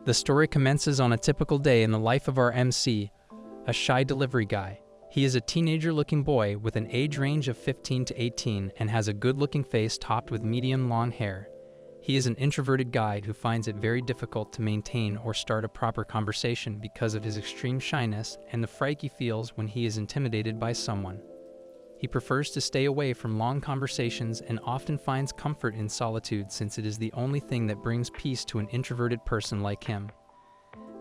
The story commences on a typical day in the life of our MC, a shy delivery guy. He is a teenager-looking boy with an age range of 15 to 18 and has a good-looking face topped with medium long hair. He is an introverted guy who finds it very difficult to maintain or start a proper conversation because of his extreme shyness and the fright he feels when he is intimidated by someone. He prefers to stay away from long conversations and often finds comfort in solitude since it is the only thing that brings peace to an introverted person like him.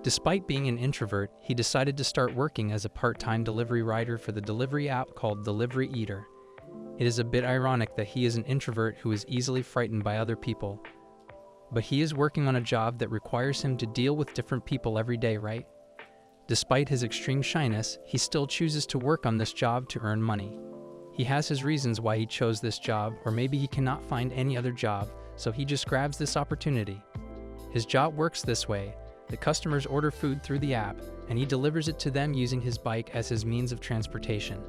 Despite being an introvert, he decided to start working as a part-time delivery rider for the delivery app called Delivery Eater. It is a bit ironic that he is an introvert who is easily frightened by other people. But he is working on a job that requires him to deal with different people every day, right? Despite his extreme shyness, he still chooses to work on this job to earn money. He has his reasons why he chose this job, or maybe he cannot find any other job, so he just grabs this opportunity. His job works this way. The customers order food through the app, and he delivers it to them using his bike as his means of transportation.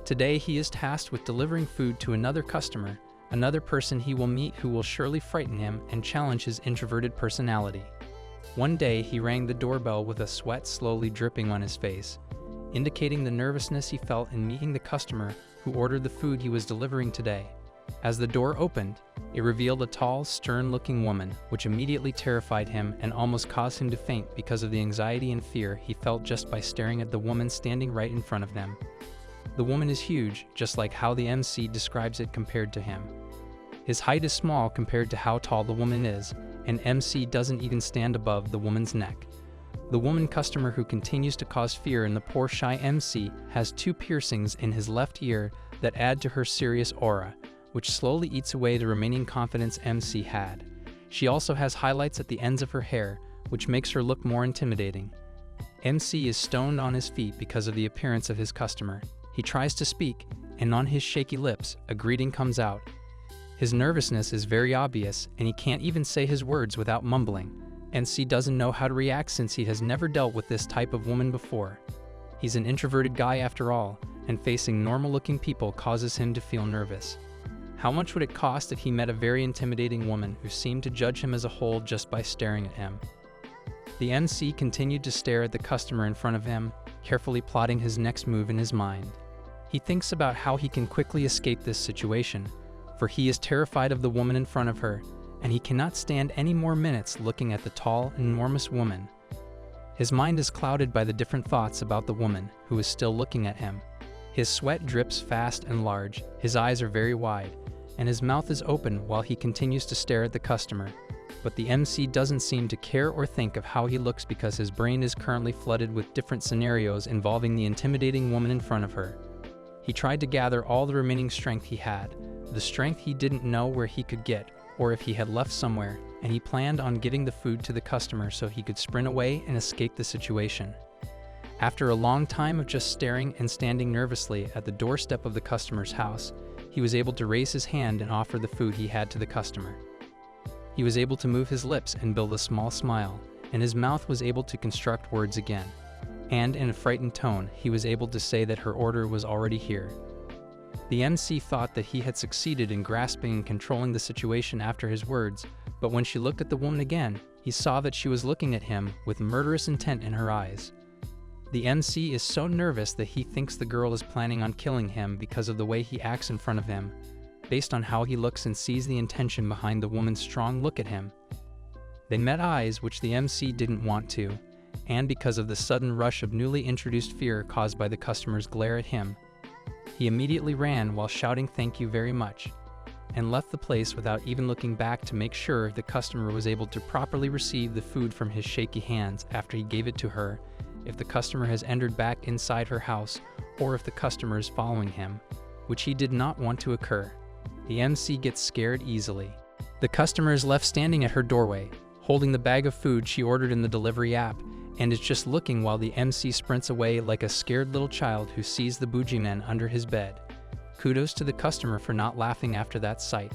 Today, he is tasked with delivering food to another customer, another person he will meet who will surely frighten him and challenge his introverted personality. One day, he rang the doorbell with a sweat slowly dripping on his face, indicating the nervousness he felt in meeting the customer who ordered the food he was delivering today. As the door opened, it revealed a tall, stern-looking woman, which immediately terrified him and almost caused him to faint because of the anxiety and fear he felt just by staring at the woman standing right in front of them. The woman is huge, just like how the MC describes it compared to him. His height is small compared to how tall the woman is, and MC doesn't even stand above the woman's neck. The woman customer who continues to cause fear in the poor shy MC has 2 piercings in his left ear that add to her serious aura, which slowly eats away the remaining confidence MC had. She also has highlights at the ends of her hair, which makes her look more intimidating. MC is stoned on his feet because of the appearance of his customer. He tries to speak, and on his shaky lips, a greeting comes out. His nervousness is very obvious, and he can't even say his words without mumbling. MC doesn't know how to react since he has never dealt with this type of woman before. He's an introverted guy after all, and facing normal-looking people causes him to feel nervous. How much would it cost if he met a very intimidating woman who seemed to judge him as a whole just by staring at him? The MC continued to stare at the customer in front of him, carefully plotting his next move in his mind. He thinks about how he can quickly escape this situation, for he is terrified of the woman in front of her, and he cannot stand any more minutes looking at the tall, enormous woman. His mind is clouded by the different thoughts about the woman, who is still looking at him. His sweat drips fast and large, his eyes are very wide, and his mouth is open while he continues to stare at the customer. But the MC doesn't seem to care or think of how he looks because his brain is currently flooded with different scenarios involving the intimidating woman in front of her. He tried to gather all the remaining strength he had, the strength he didn't know where he could get, or if he had left somewhere, and he planned on getting the food to the customer so he could sprint away and escape the situation. After a long time of just staring and standing nervously at the doorstep of the customer's house, he was able to raise his hand and offer the food he had to the customer. He was able to move his lips and build a small smile, and his mouth was able to construct words again. And in a frightened tone, he was able to say that her order was already here. The MC thought that he had succeeded in grasping and controlling the situation after his words, but when she looked at the woman again, he saw that she was looking at him with murderous intent in her eyes. The MC is so nervous that he thinks the girl is planning on killing him because of the way he acts in front of him, based on how he looks and sees the intention behind the woman's strong look at him. They met eyes, which the MC didn't want to, and because of the sudden rush of newly introduced fear caused by the customer's glare at him, he immediately ran while shouting "thank you very much," and left the place without even looking back to make sure the customer was able to properly receive the food from his shaky hands after he gave it to her, if the customer has entered back inside her house, or if the customer is following him, which he did not want to occur. The MC gets scared easily. The customer is left standing at her doorway, holding the bag of food she ordered in the delivery app, and is just looking while the MC sprints away like a scared little child who sees the boogeyman under his bed. Kudos to the customer for not laughing after that sight.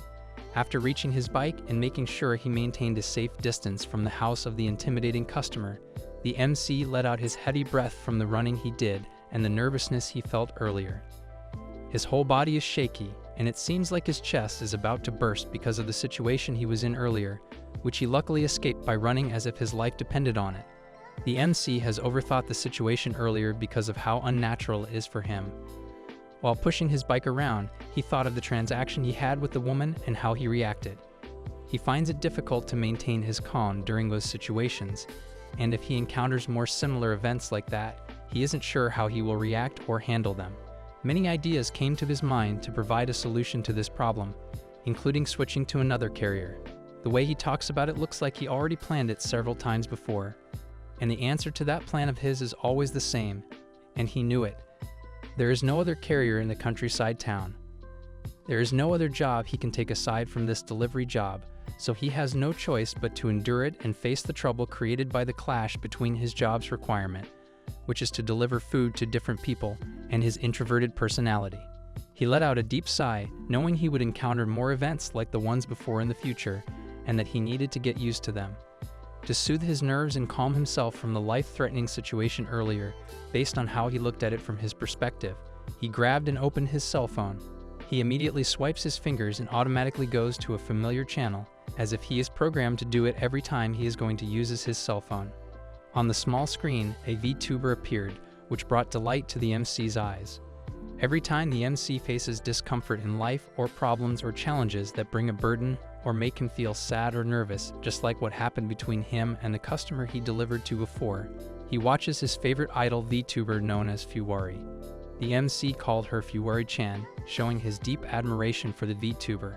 After reaching his bike and making sure he maintained a safe distance from the house of the intimidating customer, the MC let out his heavy breath from the running he did and the nervousness he felt earlier. His whole body is shaky, and it seems like his chest is about to burst because of the situation he was in earlier, which he luckily escaped by running as if his life depended on it. The MC has overthought the situation earlier because of how unnatural it is for him. While pushing his bike around, he thought of the transaction he had with the woman and how he reacted. He finds it difficult to maintain his calm during those situations, and if he encounters more similar events like that, he isn't sure how he will react or handle them. Many ideas came to his mind to provide a solution to this problem, including switching to another carrier. The way he talks about it looks like he already planned it several times before, and the answer to that plan of his is always the same, and he knew it. There is no other carrier in the countryside town. There is no other job he can take aside from this delivery job, so he has no choice but to endure it and face the trouble created by the clash between his job's requirement, which is to deliver food to different people, and his introverted personality. He let out a deep sigh, knowing he would encounter more events like the ones before in the future, and that he needed to get used to them. To soothe his nerves and calm himself from the life-threatening situation earlier, based on how he looked at it from his perspective, he grabbed and opened his cell phone. He immediately swipes his fingers and automatically goes to a familiar channel, as if he is programmed to do it every time he is going to use his cell phone. On the small screen, a VTuber appeared, which brought delight to the MC's eyes. Every time the MC faces discomfort in life or problems or challenges that bring a burden or make him feel sad or nervous, just like what happened between him and the customer he delivered to before, he watches his favorite idol VTuber known as Fuwari. The MC called her Fuwari-chan, showing his deep admiration for the VTuber.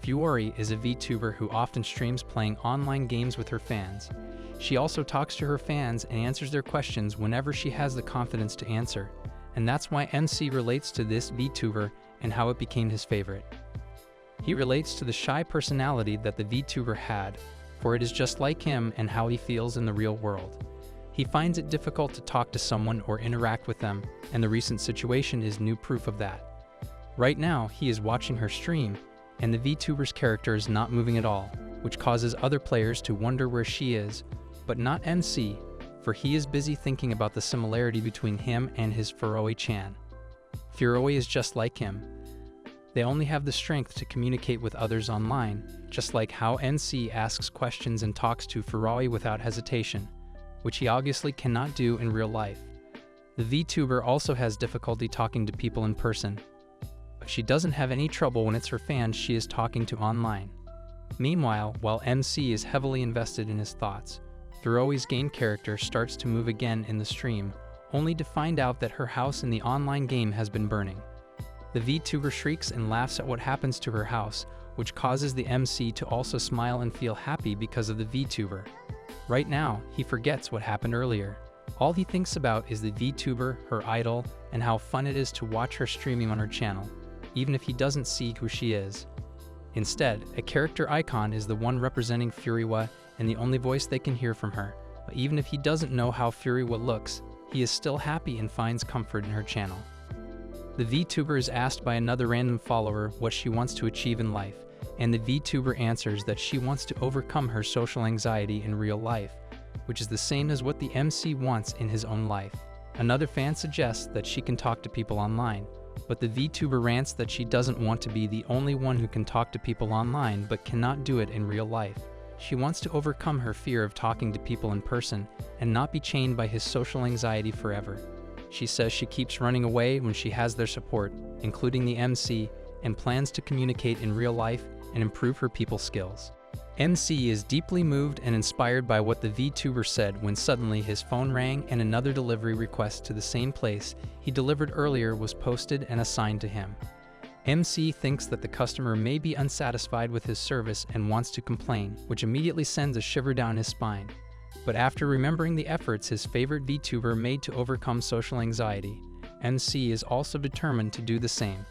Fuwari is a VTuber who often streams playing online games with her fans. She also talks to her fans and answers their questions whenever she has the confidence to answer, and that's why MC relates to this VTuber and how it became his favorite. He relates to the shy personality that the VTuber had, for it is just like him and how he feels in the real world. He finds it difficult to talk to someone or interact with them, and the recent situation is new proof of that. Right now, he is watching her stream, and the VTuber's character is not moving at all, which causes other players to wonder where she is, but not MC, for he is busy thinking about the similarity between him and his Fuwari-chan. Fuwari is just like him. They only have the strength to communicate with others online, just like how MC asks questions and talks to Fuwari without hesitation, which he obviously cannot do in real life. The VTuber also has difficulty talking to people in person, but she doesn't have any trouble when it's her fans she is talking to online. Meanwhile, while MC is heavily invested in his thoughts, Fuwari's game character starts to move again in the stream, only to find out that her house in the online game has been burning. The VTuber shrieks and laughs at what happens to her house, which causes the MC to also smile and feel happy because of the VTuber. Right now, he forgets what happened earlier. All he thinks about is the VTuber, her idol, and how fun it is to watch her streaming on her channel, even if he doesn't see who she is. Instead, a character icon is the one representing Fuwari and the only voice they can hear from her. But even if he doesn't know how Fuwari looks, he is still happy and finds comfort in her channel. The VTuber is asked by another random follower what she wants to achieve in life, and the VTuber answers that she wants to overcome her social anxiety in real life, which is the same as what the MC wants in his own life. Another fan suggests that she can talk to people online, but the VTuber rants that she doesn't want to be the only one who can talk to people online but cannot do it in real life. She wants to overcome her fear of talking to people in person and not be chained by his social anxiety forever. She says she keeps running away when she has their support, including the MC, and plans to communicate in real life and improve her people skills. MC is deeply moved and inspired by what the VTuber said when suddenly his phone rang and another delivery request to the same place he delivered earlier was posted and assigned to him. MC thinks that the customer may be unsatisfied with his service and wants to complain, which immediately sends a shiver down his spine. But after remembering the efforts his favorite VTuber made to overcome social anxiety, MC is also determined to do the same.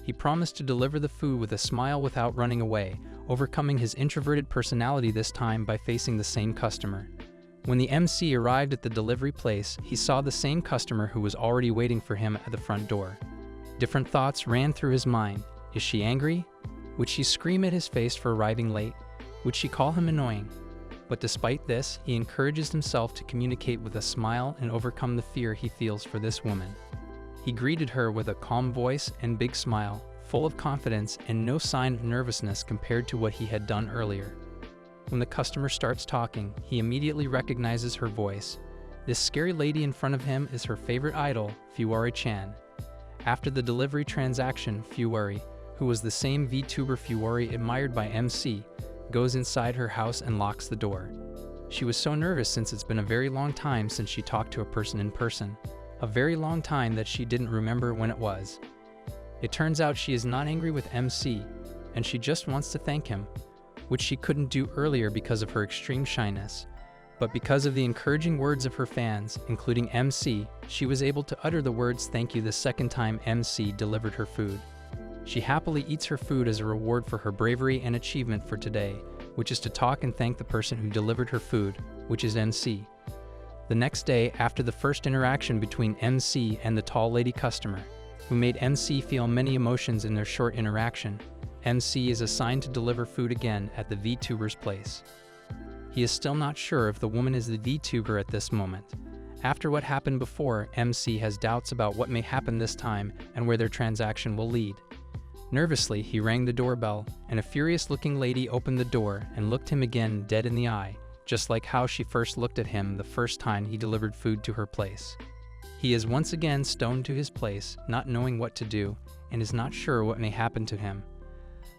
He promised to deliver the food with a smile without running away, overcoming his introverted personality this time by facing the same customer. When the MC arrived at the delivery place, he saw the same customer who was already waiting for him at the front door. Different thoughts ran through his mind. Is she angry? Would she scream at his face for arriving late? Would she call him annoying? But despite this, he encourages himself to communicate with a smile and overcome the fear he feels for this woman. He greeted her with a calm voice and big smile, full of confidence and no sign of nervousness compared to what he had done earlier. When the customer starts talking, he immediately recognizes her voice. This scary lady in front of him is her favorite idol, Fuwari-chan. After the delivery transaction, Fuwari, who was the same VTuber Fuwari admired by MC, goes inside her house and locks the door. She was so nervous since it's been a very long time since she talked to a person in person. A very long time that she didn't remember when it was. It turns out she is not angry with MC, and she just wants to thank him, which she couldn't do earlier because of her extreme shyness. But because of the encouraging words of her fans, including MC, she was able to utter the words thank you the second time MC delivered her food. She happily eats her food as a reward for her bravery and achievement for today, which is to talk and thank the person who delivered her food, which is MC. The next day, after the first interaction between MC and the tall lady customer, who made MC feel many emotions in their short interaction, MC is assigned to deliver food again at the VTuber's place. He is still not sure if the woman is the VTuber at this moment. After what happened before, MC has doubts about what may happen this time and where their transaction will lead. Nervously, he rang the doorbell, and a furious-looking lady opened the door and looked him again dead in the eye, just like how she first looked at him the first time he delivered food to her place. He is once again stoned to his place, not knowing what to do, and is not sure what may happen to him.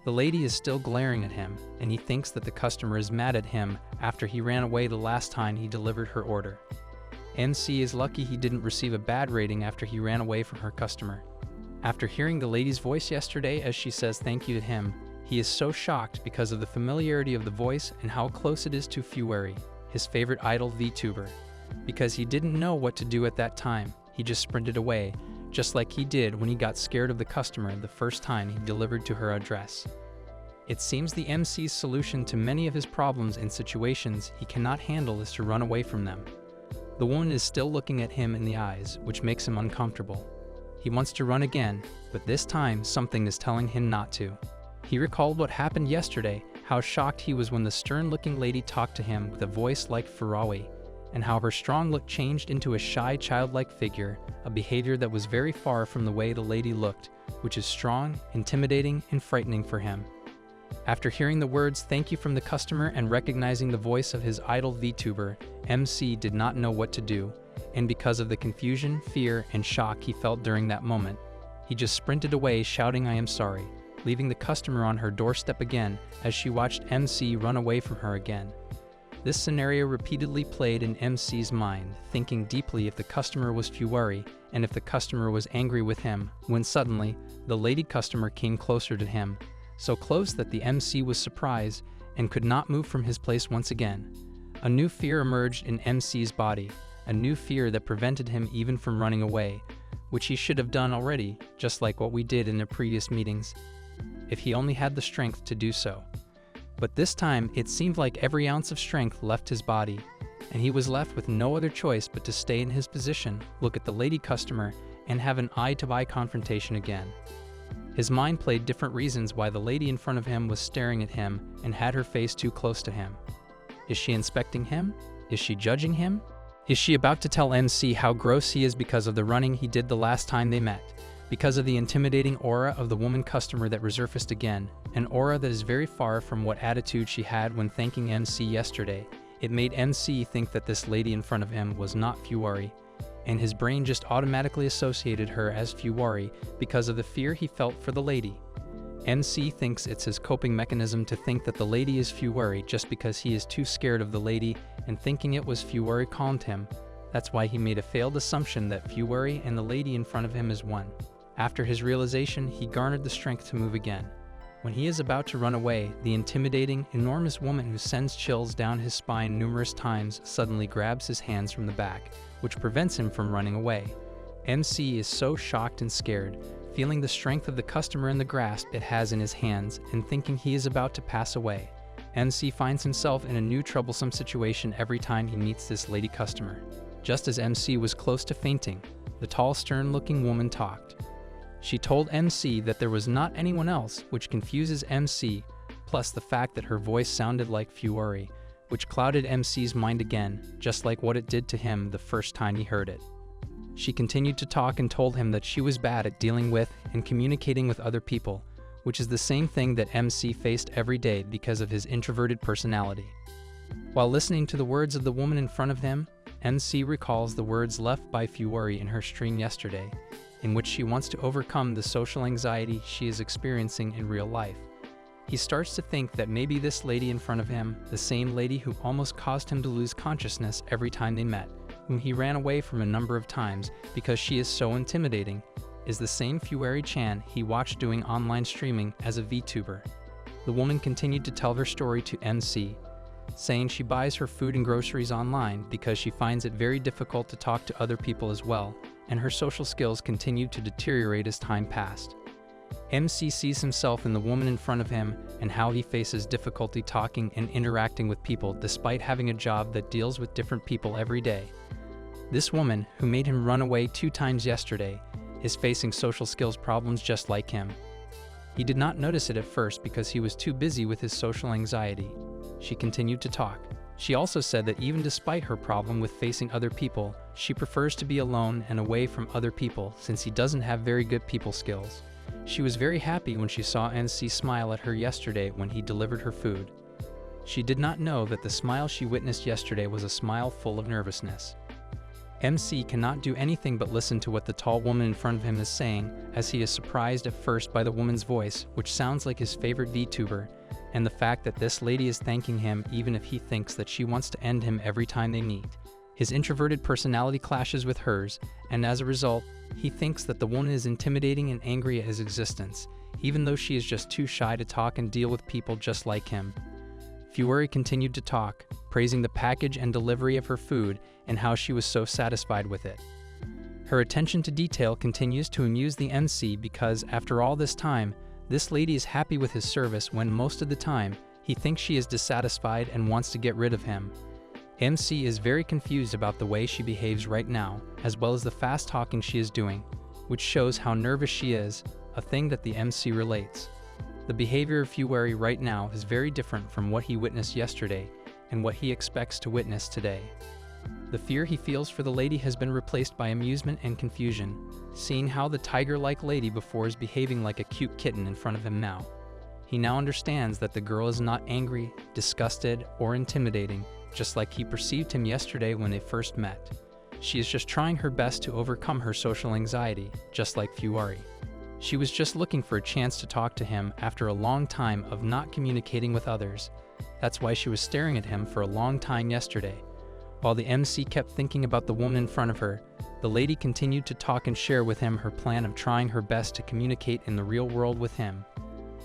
The lady is still glaring at him, and he thinks that the customer is mad at him after he ran away the last time he delivered her order. MC is lucky he didn't receive a bad rating after he ran away from her customer. After hearing the lady's voice yesterday as she says thank you to him, he is so shocked because of the familiarity of the voice and how close it is to Fuwari, his favorite idol VTuber. Because he didn't know what to do at that time, he just sprinted away, just like he did when he got scared of the customer the first time he delivered to her address. It seems the MC's solution to many of his problems and situations he cannot handle is to run away from them. The woman is still looking at him in the eyes, which makes him uncomfortable. He wants to run again, but this time something is telling him not to. He recalled what happened yesterday, how shocked he was when the stern-looking lady talked to him with a voice like Fuwari, and how her strong look changed into a shy, childlike figure, a behavior that was very far from the way the lady looked, which is strong, intimidating, and frightening for him. After hearing the words thank you from the customer and recognizing the voice of his idol VTuber, MC did not know what to do, and because of the confusion, fear, and shock he felt during that moment, he just sprinted away shouting I am sorry, leaving the customer on her doorstep again as she watched MC run away from her again. This scenario repeatedly played in MC's mind, thinking deeply if the customer was Fuwari and if the customer was angry with him, when suddenly, the lady customer came closer to him, so close that the MC was surprised and could not move from his place once again. A new fear emerged in MC's body, a new fear that prevented him even from running away, which he should have done already, just like what we did in the previous meetings, if he only had the strength to do so. But this time, it seemed like every ounce of strength left his body, and he was left with no other choice but to stay in his position, look at the lady customer, and have an eye-to-eye confrontation again. His mind played different reasons why the lady in front of him was staring at him and had her face too close to him. Is she inspecting him? Is she judging him? Is she about to tell MC how gross he is because of the running he did the last time they met? Because of the intimidating aura of the woman customer that resurfaced again, an aura that is very far from what attitude she had when thanking MC yesterday, it made MC think that this lady in front of him was not Fuwari, and his brain just automatically associated her as Fuwari because of the fear he felt for the lady. MC thinks it's his coping mechanism to think that the lady is Fuwari just because he is too scared of the lady, and thinking it was Fuwari calmed him. That's why he made a failed assumption that Fuwari and the lady in front of him is one. After his realization, he garnered the strength to move again. When he is about to run away, the intimidating, enormous woman who sends chills down his spine numerous times suddenly grabs his hands from the back, which prevents him from running away. MC is so shocked and scared, feeling the strength of the customer in the grasp it has in his hands and thinking he is about to pass away. MC finds himself in a new troublesome situation every time he meets this lady customer. Just as MC was close to fainting, the tall, stern-looking woman talked. She told MC that there was not anyone else, which confuses MC, plus the fact that her voice sounded like Fuwari, which clouded MC's mind again, just like what it did to him the first time he heard it. She continued to talk and told him that she was bad at dealing with and communicating with other people, which is the same thing that MC faced every day because of his introverted personality. While listening to the words of the woman in front of him, MC recalls the words left by Fuwari in her stream yesterday, in which she wants to overcome the social anxiety she is experiencing in real life. He starts to think that maybe this lady in front of him, the same lady who almost caused him to lose consciousness every time they met, whom he ran away from a number of times because she is so intimidating, is the same Fuwari-chan he watched doing online streaming as a VTuber. The woman continued to tell her story to MC, saying she buys her food and groceries online because she finds it very difficult to talk to other people as well, and her social skills continued to deteriorate as time passed. MC sees himself in the woman in front of him and how he faces difficulty talking and interacting with people despite having a job that deals with different people every day. This woman, who made him run away 2 times yesterday, is facing social skills problems just like him. He did not notice it at first because he was too busy with his social anxiety. She continued to talk. She also said that even despite her problem with facing other people, she prefers to be alone and away from other people since he doesn't have very good people skills. She was very happy when she saw MC smile at her yesterday when he delivered her food. She did not know that the smile she witnessed yesterday was a smile full of nervousness. MC cannot do anything but listen to what the tall woman in front of him is saying, as he is surprised at first by the woman's voice, which sounds like his favorite VTuber, and the fact that this lady is thanking him even if he thinks that she wants to end him every time they meet. His introverted personality clashes with hers, and as a result, he thinks that the woman is intimidating and angry at his existence, even though she is just too shy to talk and deal with people just like him. Fuwari continued to talk, praising the package and delivery of her food and how she was so satisfied with it. Her attention to detail continues to amuse the MC because, after all this time, this lady is happy with his service when most of the time, he thinks she is dissatisfied and wants to get rid of him. MC is very confused about the way she behaves right now, as well as the fast talking she is doing, which shows how nervous she is, a thing that the MC relates. The behavior of Fuwari right now is very different from what he witnessed yesterday and what he expects to witness today. The fear he feels for the lady has been replaced by amusement and confusion, seeing how the tiger-like lady before is behaving like a cute kitten in front of him now. He now understands that the girl is not angry, disgusted, or intimidating, just like he perceived him yesterday when they first met. She is just trying her best to overcome her social anxiety, just like Fuwari. She was just looking for a chance to talk to him after a long time of not communicating with others. That's why she was staring at him for a long time yesterday. While the MC kept thinking about the woman in front of her, the lady continued to talk and share with him her plan of trying her best to communicate in the real world with him.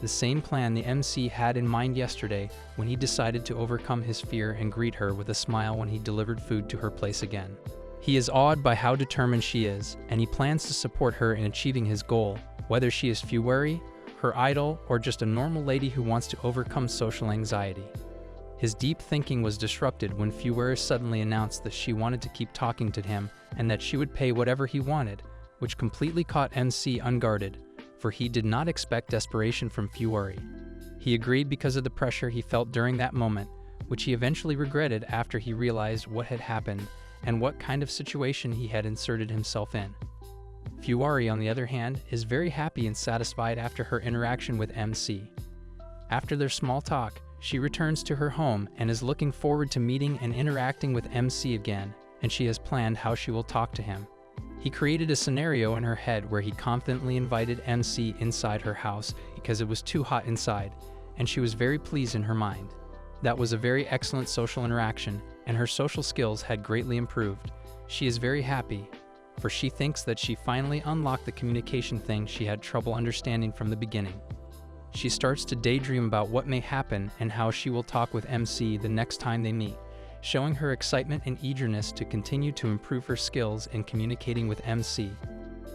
The same plan the MC had in mind yesterday when he decided to overcome his fear and greet her with a smile when he delivered food to her place again. He is awed by how determined she is, and he plans to support her in achieving his goal, whether she is Fuwari, her idol, or just a normal lady who wants to overcome social anxiety. His deep thinking was disrupted when Fuwari suddenly announced that she wanted to keep talking to him and that she would pay whatever he wanted, which completely caught MC unguarded, for he did not expect desperation from Fuwari. He agreed because of the pressure he felt during that moment, which he eventually regretted after he realized what had happened and what kind of situation he had inserted himself in. Fuwari, on the other hand, is very happy and satisfied after her interaction with MC. After their small talk, she returns to her home and is looking forward to meeting and interacting with MC again, and she has planned how she will talk to him. He created a scenario in her head where he confidently invited MC inside her house because it was too hot inside, and she was very pleased in her mind. That was a very excellent social interaction, and her social skills had greatly improved. She is very happy, for she thinks that she finally unlocked the communication thing she had trouble understanding from the beginning. She starts to daydream about what may happen and how she will talk with MC the next time they meet, showing her excitement and eagerness to continue to improve her skills in communicating with MC.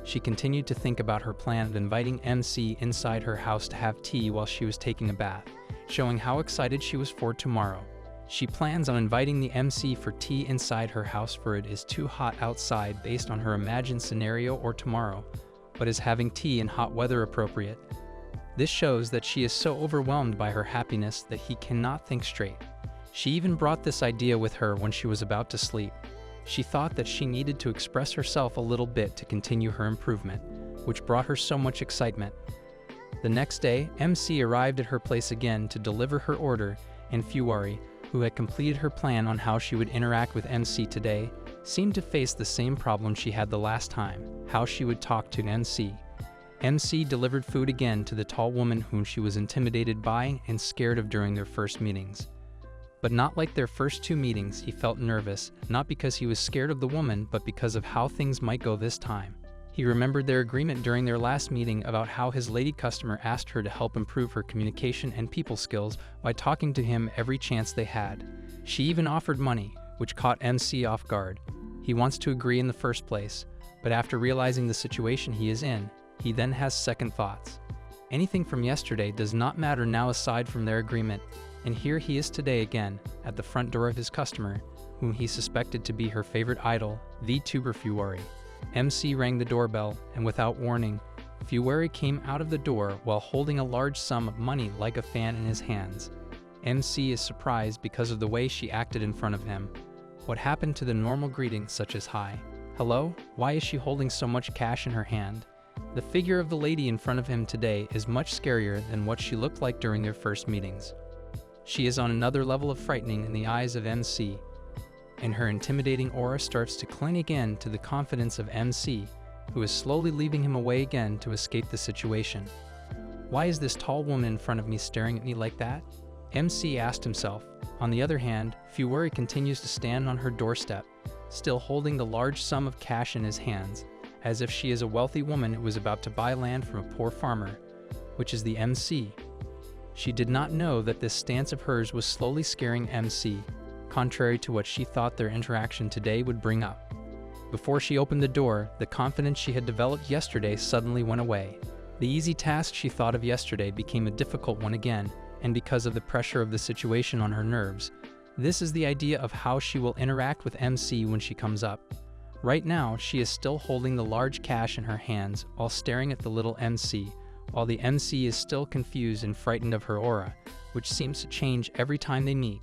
She continued to think about her plan of inviting MC inside her house to have tea while she was taking a bath, showing how excited she was for tomorrow. She plans on inviting the MC for tea inside her house for it is too hot outside based on her imagined scenario or tomorrow, but is having tea in hot weather appropriate. This shows that she is so overwhelmed by her happiness that he cannot think straight. She even brought this idea with her when she was about to sleep. She thought that she needed to express herself a little bit to continue her improvement, which brought her so much excitement. The next day, MC arrived at her place again to deliver her order, and Fuwari, who had completed her plan on how she would interact with MC today, seemed to face the same problem she had the last time, how she would talk to MC. MC delivered food again to the tall woman whom she was intimidated by and scared of during their first meetings. But not like their first two meetings, he felt nervous, not because he was scared of the woman, but because of how things might go this time. He remembered their agreement during their last meeting about how his lady customer asked her to help improve her communication and people skills by talking to him every chance they had. She even offered money, which caught MC off guard. He wants to agree in the first place, but after realizing the situation he is in, he then has second thoughts. Anything from yesterday does not matter now aside from their agreement, and here he is today again, at the front door of his customer, whom he suspected to be her favorite idol, VTuber Fuwari. MC rang the doorbell, and without warning, Fuwari came out of the door while holding a large sum of money like a fan in his hands. MC is surprised because of the way she acted in front of him. What happened to the normal greetings such as hi, hello, why is she holding so much cash in her hand? The figure of the lady in front of him today is much scarier than what she looked like during their first meetings. She is on another level of frightening in the eyes of MC, and her intimidating aura starts to cling again to the confidence of MC, who is slowly leaving him away again to escape the situation. Why is this tall woman in front of me staring at me like that? MC asked himself. On the other hand, Fuwari continues to stand on her doorstep, still holding the large sum of cash in his hands, as if she is a wealthy woman who was about to buy land from a poor farmer, which is the MC. She did not know that this stance of hers was slowly scaring MC, contrary to what she thought their interaction today would bring up. Before she opened the door, the confidence she had developed yesterday suddenly went away. The easy task she thought of yesterday became a difficult one again, and because of the pressure of the situation on her nerves. This is the idea of how she will interact with MC when she comes up. Right now, she is still holding the large cash in her hands while staring at the little MC, while the MC is still confused and frightened of her aura, which seems to change every time they meet.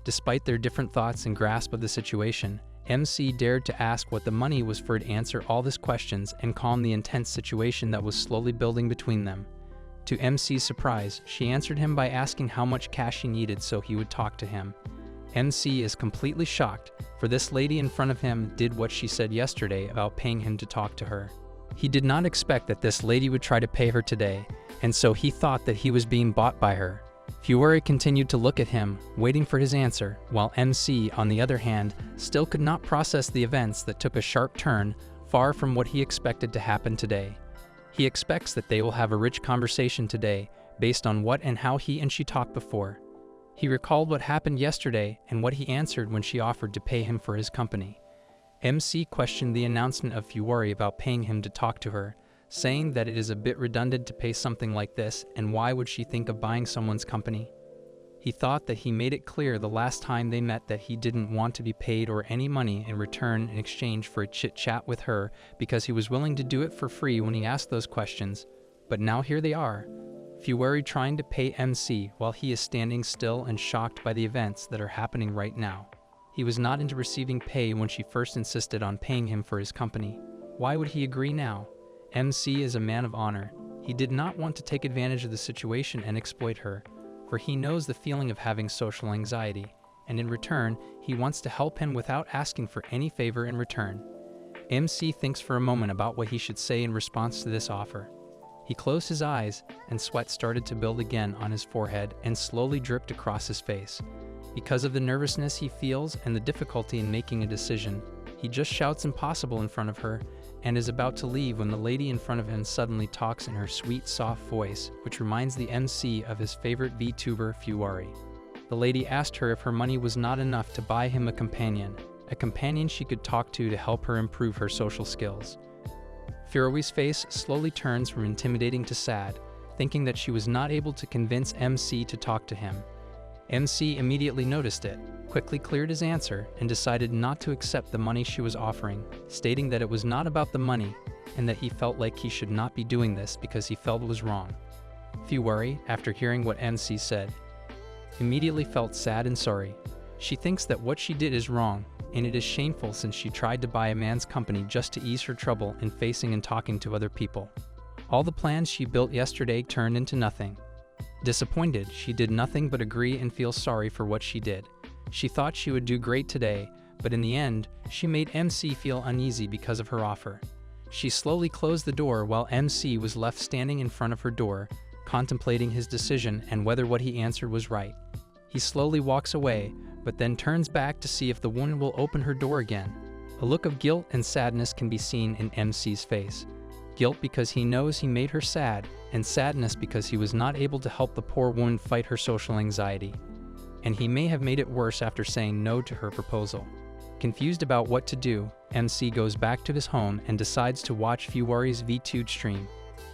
Despite their different thoughts and grasp of the situation, MC dared to ask what the money was for to answer all these questions and calm the intense situation that was slowly building between them. To MC's surprise, she answered him by asking how much cash he needed so he would talk to him. MC is completely shocked, for this lady in front of him did what she said yesterday about paying him to talk to her. He did not expect that this lady would try to pay her today, and so he thought that he was being bought by her. Fuwari continued to look at him, waiting for his answer, while MC, on the other hand, still could not process the events that took a sharp turn, far from what he expected to happen today. He expects that they will have a rich conversation today, based on what and how he and she talked before. He recalled what happened yesterday and what he answered when she offered to pay him for his company. MC questioned the announcement of Fuwari about paying him to talk to her, saying that it is a bit redundant to pay something like this, and why would she think of buying someone's company? He thought that he made it clear the last time they met that he didn't want to be paid or any money in return in exchange for a chit-chat with her, because he was willing to do it for free when he asked those questions. But now here they are, Fuwari trying to pay MC while he is standing still and shocked by the events that are happening right now. He was not into receiving pay when she first insisted on paying him for his company. Why would he agree now? MC is a man of honor. He did not want to take advantage of the situation and exploit her, for he knows the feeling of having social anxiety, and in return, he wants to help him without asking for any favor in return. MC thinks for a moment about what he should say in response to this offer. He closed his eyes, and sweat started to build again on his forehead and slowly dripped across his face. Because of the nervousness he feels and the difficulty in making a decision, he just shouts impossible in front of her and is about to leave when the lady in front of him suddenly talks in her sweet, soft voice, which reminds the MC of his favorite VTuber, Fuwari. The lady asked her if her money was not enough to buy him a companion she could talk to help her improve her social skills. Fuwari's face slowly turns from intimidating to sad, thinking that she was not able to convince MC to talk to him. MC immediately noticed it, quickly cleared his answer, and decided not to accept the money she was offering, stating that it was not about the money, and that he felt like he should not be doing this because he felt it was wrong. Fuwari, after hearing what MC said, immediately felt sad and sorry. She thinks that what she did is wrong, and it is shameful since she tried to buy a man's company just to ease her trouble in facing and talking to other people. All the plans she built yesterday turned into nothing. Disappointed, she did nothing but agree and feel sorry for what she did. She thought she would do great today, but in the end, she made MC feel uneasy because of her offer. She slowly closed the door while MC was left standing in front of her door, contemplating his decision and whether what he answered was right. He slowly walks away, but then turns back to see if the woman will open her door again. A look of guilt and sadness can be seen in MC's face. Guilt because he knows he made her sad, and sadness because he was not able to help the poor woman fight her social anxiety. And he may have made it worse after saying no to her proposal. Confused about what to do, MC goes back to his home and decides to watch Fuwari's VTube stream.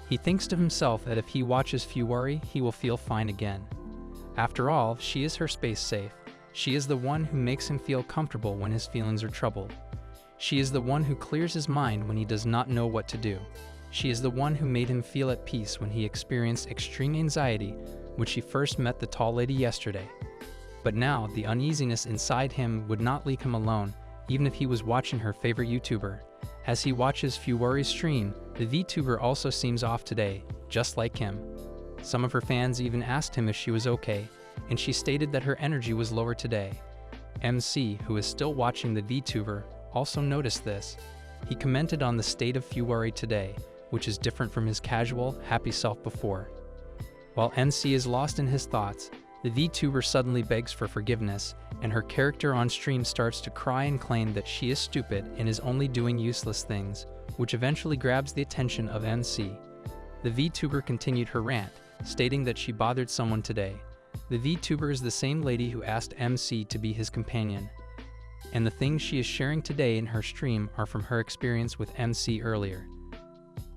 He thinks to himself that if he watches Fuwari, he will feel fine again. After all, she is her space safe. She is the one who makes him feel comfortable when his feelings are troubled. She is the one who clears his mind when he does not know what to do. She is the one who made him feel at peace when he experienced extreme anxiety when she first met the tall lady yesterday. But now, the uneasiness inside him would not leave him alone, even if he was watching her favorite YouTuber. As he watches Fuwari's stream, the VTuber also seems off today, just like him. Some of her fans even asked him if she was okay, and she stated that her energy was lower today. MC, who is still watching the VTuber, also noticed this. He commented on the state of Fuwari today, which is different from his casual, happy self before. While MC is lost in his thoughts, the VTuber suddenly begs for forgiveness, and her character on stream starts to cry and claim that she is stupid and is only doing useless things, which eventually grabs the attention of MC. The VTuber continued her rant, stating that she bothered someone today. The VTuber is the same lady who asked MC to be his companion, and the things she is sharing today in her stream are from her experience with MC earlier.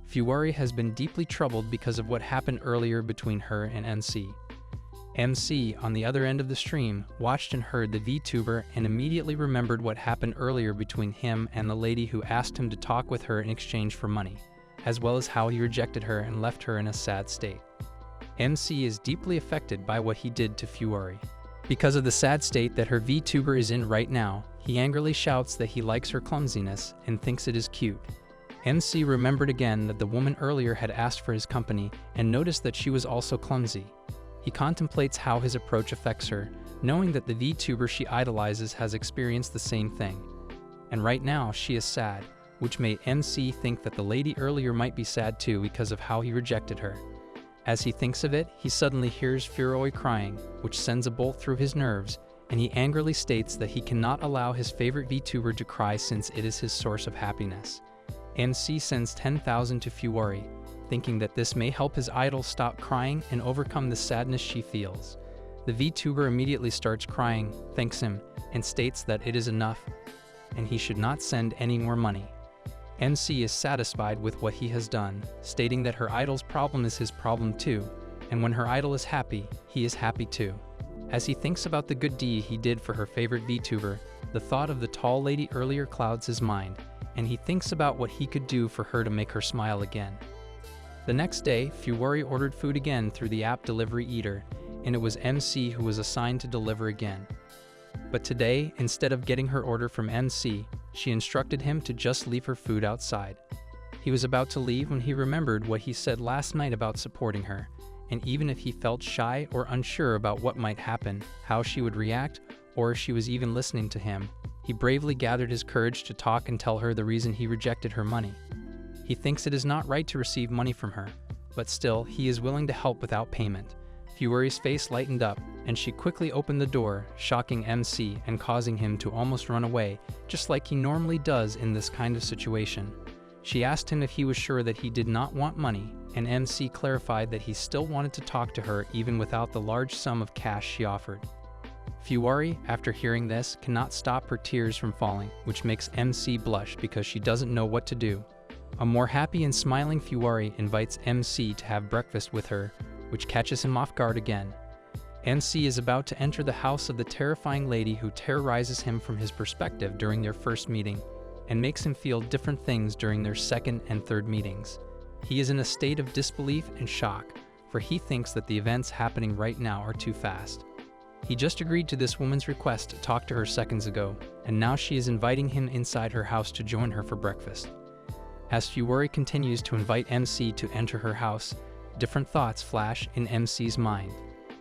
Fuwari has been deeply troubled because of what happened earlier between her and MC. MC, on the other end of the stream, watched and heard the VTuber and immediately remembered what happened earlier between him and the lady who asked him to talk with her in exchange for money, as well as how he rejected her and left her in a sad state. MC is deeply affected by what he did to Fuwari. Because of the sad state that her VTuber is in right now, he angrily shouts that he likes her clumsiness and thinks it is cute. MC remembered again that the woman earlier had asked for his company and noticed that she was also clumsy. He contemplates how his approach affects her, knowing that the VTuber she idolizes has experienced the same thing. And right now, she is sad, which made MC think that the lady earlier might be sad too because of how he rejected her. As he thinks of it, he suddenly hears Fuwari crying, which sends a bolt through his nerves, and he angrily states that he cannot allow his favorite VTuber to cry since it is his source of happiness. MC sends 10,000 to Fuwari, thinking that this may help his idol stop crying and overcome the sadness she feels. The VTuber immediately starts crying, thanks him, and states that it is enough, and he should not send any more money. MC is satisfied with what he has done, stating that her idol's problem is his problem too, and when her idol is happy, he is happy too. As he thinks about the good deed he did for her favorite VTuber, the thought of the tall lady earlier clouds his mind, and he thinks about what he could do for her to make her smile again. The next day, Fuwari ordered food again through the app Delivery Eater, and it was MC who was assigned to deliver again. But today, instead of getting her order from MC, she instructed him to just leave her food outside. He was about to leave when he remembered what he said last night about supporting her, and even if he felt shy or unsure about what might happen, how she would react, or if she was even listening to him, he bravely gathered his courage to talk and tell her the reason he rejected her money. He thinks it is not right to receive money from her, but still, he is willing to help without payment. Fuwari's face lightened up, and she quickly opened the door, shocking MC and causing him to almost run away, just like he normally does in this kind of situation. She asked him if he was sure that he did not want money, and MC clarified that he still wanted to talk to her even without the large sum of cash she offered. Fuwari, after hearing this, cannot stop her tears from falling, which makes MC blush because she doesn't know what to do. A more happy and smiling Fuwari invites MC to have breakfast with her, which catches him off guard again. MC is about to enter the house of the terrifying lady who terrorizes him from his perspective during their first meeting, and makes him feel different things during their second and third meetings. He is in a state of disbelief and shock, for he thinks that the events happening right now are too fast. He just agreed to this woman's request to talk to her seconds ago, and now she is inviting him inside her house to join her for breakfast. As Fuwari continues to invite MC to enter her house, different thoughts flash in MC's mind.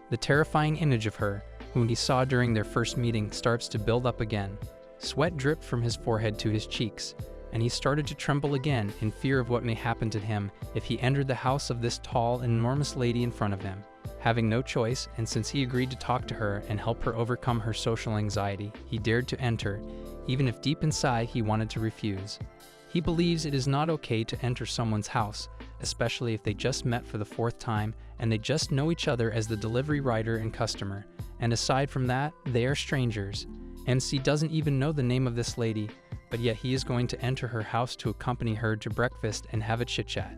The terrifying image of her, whom he saw during their first meeting, starts to build up again. Sweat dripped from his forehead to his cheeks, and he started to tremble again in fear of what may happen to him if he entered the house of this tall and enormous lady in front of him. Having no choice, and since he agreed to talk to her and help her overcome her social anxiety, he dared to enter, even if deep inside he wanted to refuse. He believes it is not okay to enter someone's house, especially if they just met for the 4th time and they just know each other as the delivery rider and customer. And aside from that, they are strangers. MC doesn't even know the name of this lady, but yet he is going to enter her house to accompany her to breakfast and have a chit-chat.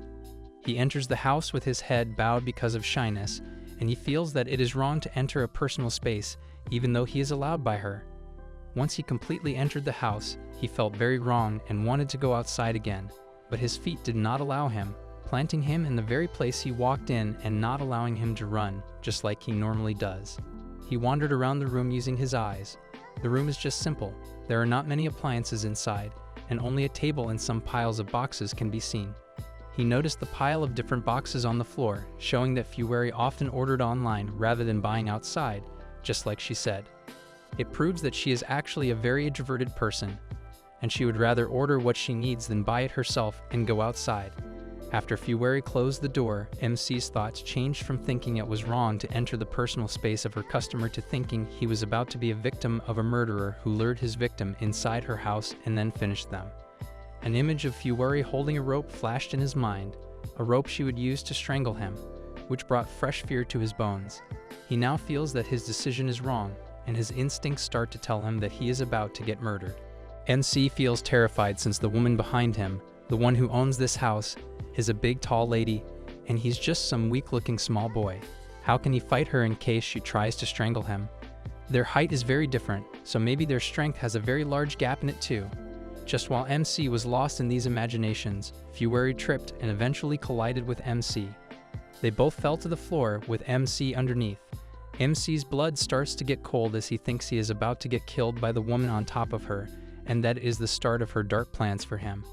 He enters the house with his head bowed because of shyness, and he feels that it is wrong to enter a personal space, even though he is allowed by her. Once he completely entered the house, he felt very wrong and wanted to go outside again, but his feet did not allow him, planting him in the very place he walked in and not allowing him to run, just like he normally does. He wandered around the room using his eyes. The room is just simple. There are not many appliances inside, and only a table and some piles of boxes can be seen. He noticed the pile of different boxes on the floor, showing that Fuwari often ordered online rather than buying outside, just like she said. It proves that she is actually a very introverted person, and she would rather order what she needs than buy it herself and go outside. After Fuwari closed the door, MC's thoughts changed from thinking it was wrong to enter the personal space of her customer to thinking he was about to be a victim of a murderer who lured his victim inside her house and then finished them. An image of Fuwari holding a rope flashed in his mind, a rope she would use to strangle him, which brought fresh fear to his bones. He now feels that his decision is wrong, and his instincts start to tell him that he is about to get murdered. MC feels terrified since the woman behind him, the one who owns this house, is a big tall lady, and he's just some weak-looking small boy. How can he fight her in case she tries to strangle him? Their height is very different, so maybe their strength has a very large gap in it too. Just while MC was lost in these imaginations, Fuwari tripped and eventually collided with MC. They both fell to the floor with MC underneath. MC's blood starts to get cold as he thinks he is about to get killed by the woman on top of her, and that is the start of her dark plans for him.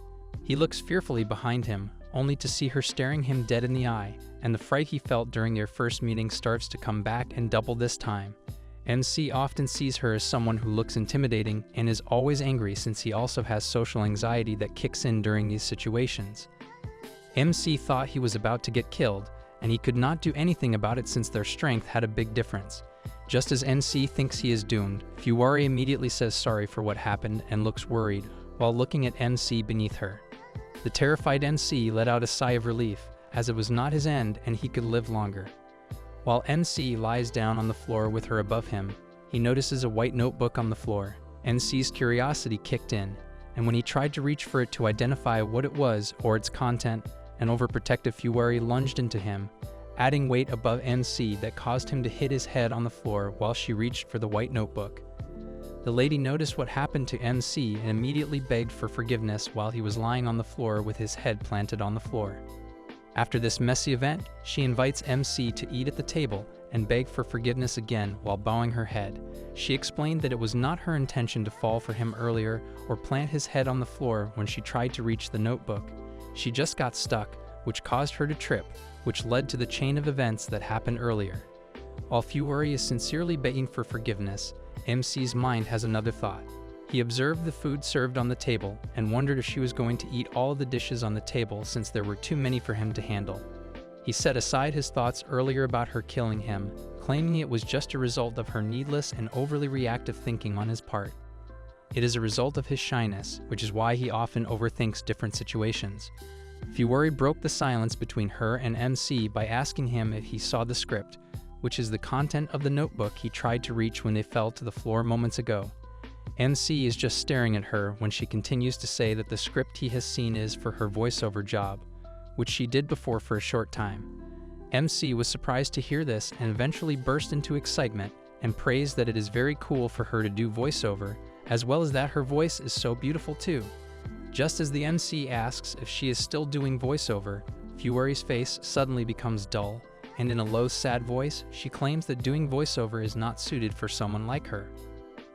He looks fearfully behind him, only to see her staring him dead in the eye, and the fright he felt during their first meeting starts to come back and double this time. MC often sees her as someone who looks intimidating and is always angry since he also has social anxiety that kicks in during these situations. MC thought he was about to get killed, and he could not do anything about it since their strength had a big difference. Just as MC thinks he is doomed, Fuwari immediately says sorry for what happened and looks worried while looking at MC beneath her. The terrified MC let out a sigh of relief, as it was not his end and he could live longer. While MC lies down on the floor with her above him, he notices a white notebook on the floor. MC's curiosity kicked in, and when he tried to reach for it to identify what it was or its content, an overprotective Fuwari lunged into him, adding weight above MC that caused him to hit his head on the floor while she reached for the white notebook. The lady noticed what happened to MC and immediately begged for forgiveness while he was lying on the floor with his head planted on the floor. After this messy event, she invites MC to eat at the table and beg for forgiveness again while bowing her head. She explained that it was not her intention to fall for him earlier or plant his head on the floor when she tried to reach the notebook. She just got stuck, which caused her to trip, which led to the chain of events that happened earlier. While Fuwari is sincerely begging for forgiveness, MC's mind has another thought. He observed the food served on the table and wondered if she was going to eat all of the dishes on the table since there were too many for him to handle. He set aside his thoughts earlier about her killing him, claiming it was just a result of her needless and overly reactive thinking on his part. It is a result of his shyness, which is why he often overthinks different situations. Fuwari broke the silence between her and MC by asking him if he saw the script, which is the content of the notebook he tried to reach when they fell to the floor moments ago. MC is just staring at her when she continues to say that the script he has seen is for her voiceover job, which she did before for a short time. MC was surprised to hear this and eventually burst into excitement and praised that it is very cool for her to do voiceover, as well as that her voice is so beautiful too. Just as the MC asks if she is still doing voiceover, Fuwari's face suddenly becomes dull, and in a low, sad voice, she claims that doing voiceover is not suited for someone like her.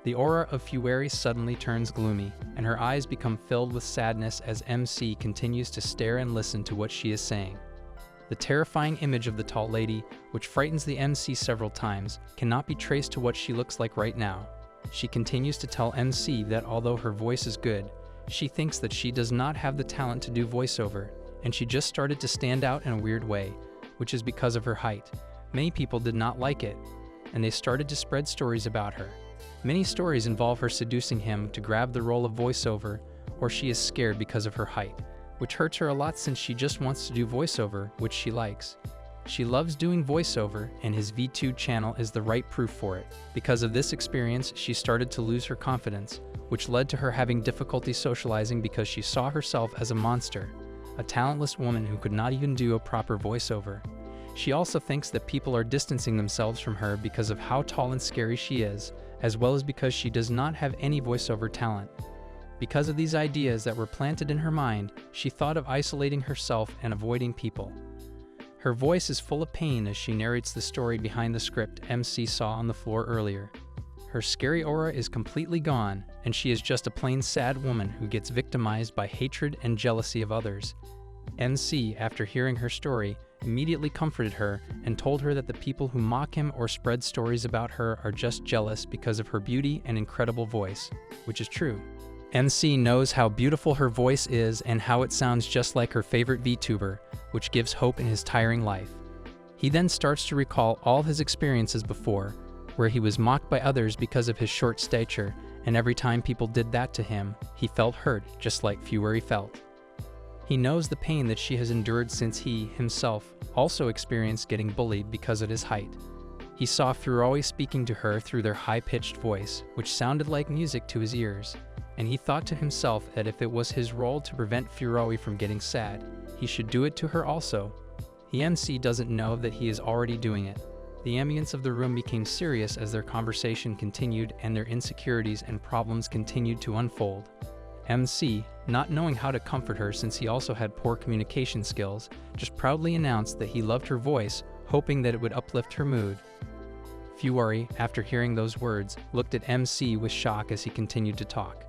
The aura of Fueri suddenly turns gloomy, and her eyes become filled with sadness as MC continues to stare and listen to what she is saying. The terrifying image of the tall lady, which frightens the MC several times, cannot be traced to what she looks like right now. She continues to tell MC that although her voice is good, she thinks that she does not have the talent to do voiceover, and she just started to stand out in a weird way, which is because of her height. Many people did not like it, and they started to spread stories about her. Many stories involve her seducing him to grab the role of voiceover, or she is scared because of her height, which hurts her a lot since she just wants to do voiceover, which she likes. She loves doing voiceover, and his V2 channel is the right proof for it. Because of this experience, she started to lose her confidence, which led to her having difficulty socializing because she saw herself as a monster, a talentless woman who could not even do a proper voiceover. She also thinks that people are distancing themselves from her because of how tall and scary she is, as well as because she does not have any voiceover talent. Because of these ideas that were planted in her mind, she thought of isolating herself and avoiding people. Her voice is full of pain as she narrates the story behind the script MC saw on the floor earlier. Her scary aura is completely gone, and she is just a plain sad woman who gets victimized by hatred and jealousy of others. MC, after hearing her story, immediately comforted her and told her that the people who mock him or spread stories about her are just jealous because of her beauty and incredible voice, which is true. MC knows how beautiful her voice is and how it sounds just like her favorite VTuber, which gives hope in his tiring life. He then starts to recall all his experiences before, where he was mocked by others because of his short stature, and every time people did that to him, he felt hurt just like Fueri felt. He knows the pain that she has endured since he, himself, also experienced getting bullied because of his height. He saw Fueri speaking to her through their high-pitched voice, which sounded like music to his ears, and he thought to himself that if it was his role to prevent Fueri from getting sad, he should do it to her also. The MC doesn't know that he is already doing it. The ambience of the room became serious as their conversation continued and their insecurities and problems continued to unfold. MC, not knowing how to comfort her since he also had poor communication skills, just proudly announced that he loved her voice, hoping that it would uplift her mood. Fueri, after hearing those words, looked at MC with shock as he continued to talk.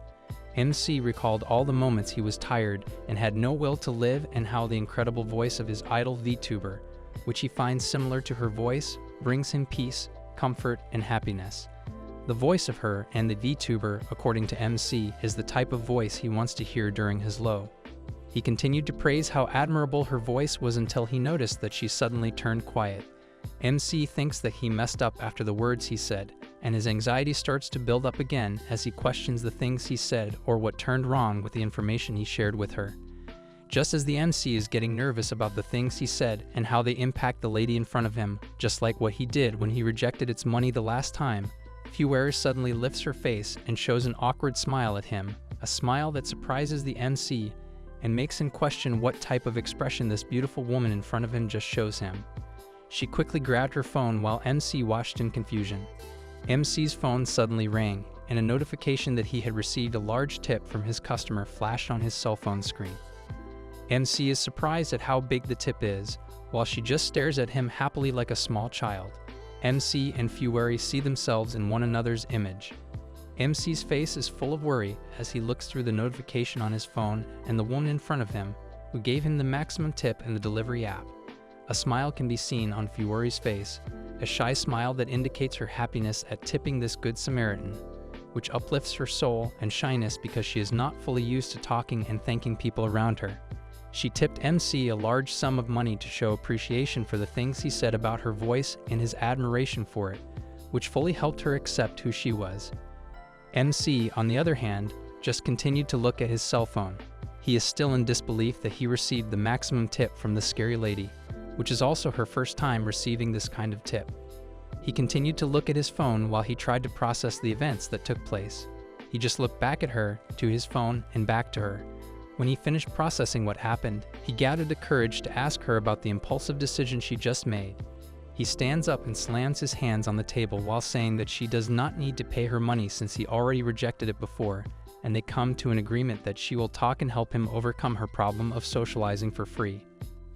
MC recalled all the moments he was tired and had no will to live and how the incredible voice of his idol VTuber, which he finds similar to her voice, brings him peace, comfort, and happiness. The voice of her and the VTuber, according to MC, is the type of voice he wants to hear during his low. He continued to praise how admirable her voice was until he noticed that she suddenly turned quiet. MC thinks that he messed up after the words he said, and his anxiety starts to build up again as he questions the things he said or what turned wrong with the information he shared with her. Just as the MC is getting nervous about the things he said and how they impact the lady in front of him, just like what he did when he rejected its money the last time, Fueri suddenly lifts her face and shows an awkward smile at him, a smile that surprises the MC and makes him question what type of expression this beautiful woman in front of him just shows him. She quickly grabbed her phone while MC watched in confusion. MC's phone suddenly rang, and a notification that he had received a large tip from his customer flashed on his cell phone screen. MC is surprised at how big the tip is, while she just stares at him happily like a small child. MC and Fueri see themselves in one another's image. MC's face is full of worry as he looks through the notification on his phone and the woman in front of him, who gave him the maximum tip in the delivery app. A smile can be seen on Fueri's face, a shy smile that indicates her happiness at tipping this good Samaritan, which uplifts her soul and shyness because she is not fully used to talking and thanking people around her. She tipped MC a large sum of money to show appreciation for the things he said about her voice and his admiration for it, which fully helped her accept who she was. MC, on the other hand, just continued to look at his cell phone. He is still in disbelief that he received the maximum tip from the scary lady, which is also her first time receiving this kind of tip. He continued to look at his phone while he tried to process the events that took place. He just looked back at her, to his phone, and back to her. When he finished processing what happened, he gathered the courage to ask her about the impulsive decision she just made. He stands up and slams his hands on the table while saying that she does not need to pay her money since he already rejected it before, and they come to an agreement that she will talk and help him overcome her problem of socializing for free.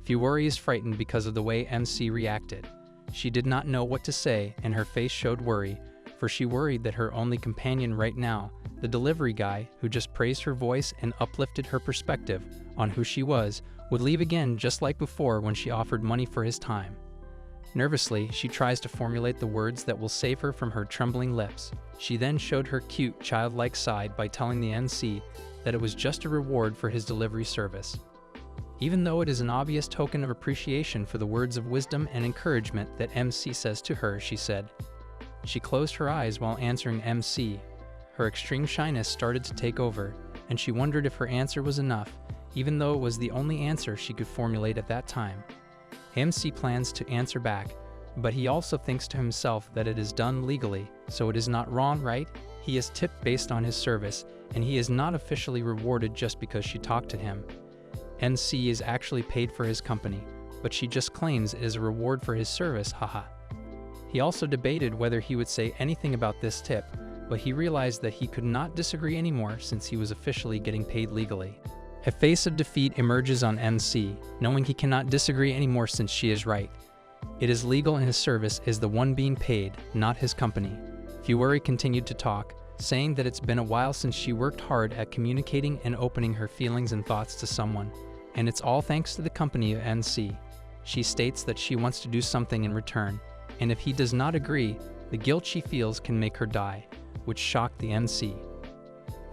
Fueri is frightened because of the way MC reacted. She did not know what to say, and her face showed worry, for she worried that her only companion right now, the delivery guy who just praised her voice and uplifted her perspective on who she was, would leave again just like before when she offered money for his time. Nervously, she tries to formulate the words that will save her from her trembling lips. She then showed her cute, childlike side by telling the NC that it was just a reward for his delivery service. Even though it is an obvious token of appreciation for the words of wisdom and encouragement that MC says to her, she said. She closed her eyes while answering MC. Her extreme shyness started to take over, and she wondered if her answer was enough, even though it was the only answer she could formulate at that time. MC plans to answer back, but he also thinks to himself that it is done legally, so it is not wrong, right? He is tipped based on his service, and he is not officially rewarded just because she talked to him. NC is actually paid for his company, but she just claims it is a reward for his service, haha. He also debated whether he would say anything about this tip, but he realized that he could not disagree anymore since he was officially getting paid legally. A face of defeat emerges on MC, knowing he cannot disagree anymore since she is right. It is legal and his service is the one being paid, not his company. Fuwari continued to talk, saying that it's been a while since she worked hard at communicating and opening her feelings and thoughts to someone, and it's all thanks to the company of NC. She states that she wants to do something in return, and if he does not agree, the guilt she feels can make her die, which shocked the NC.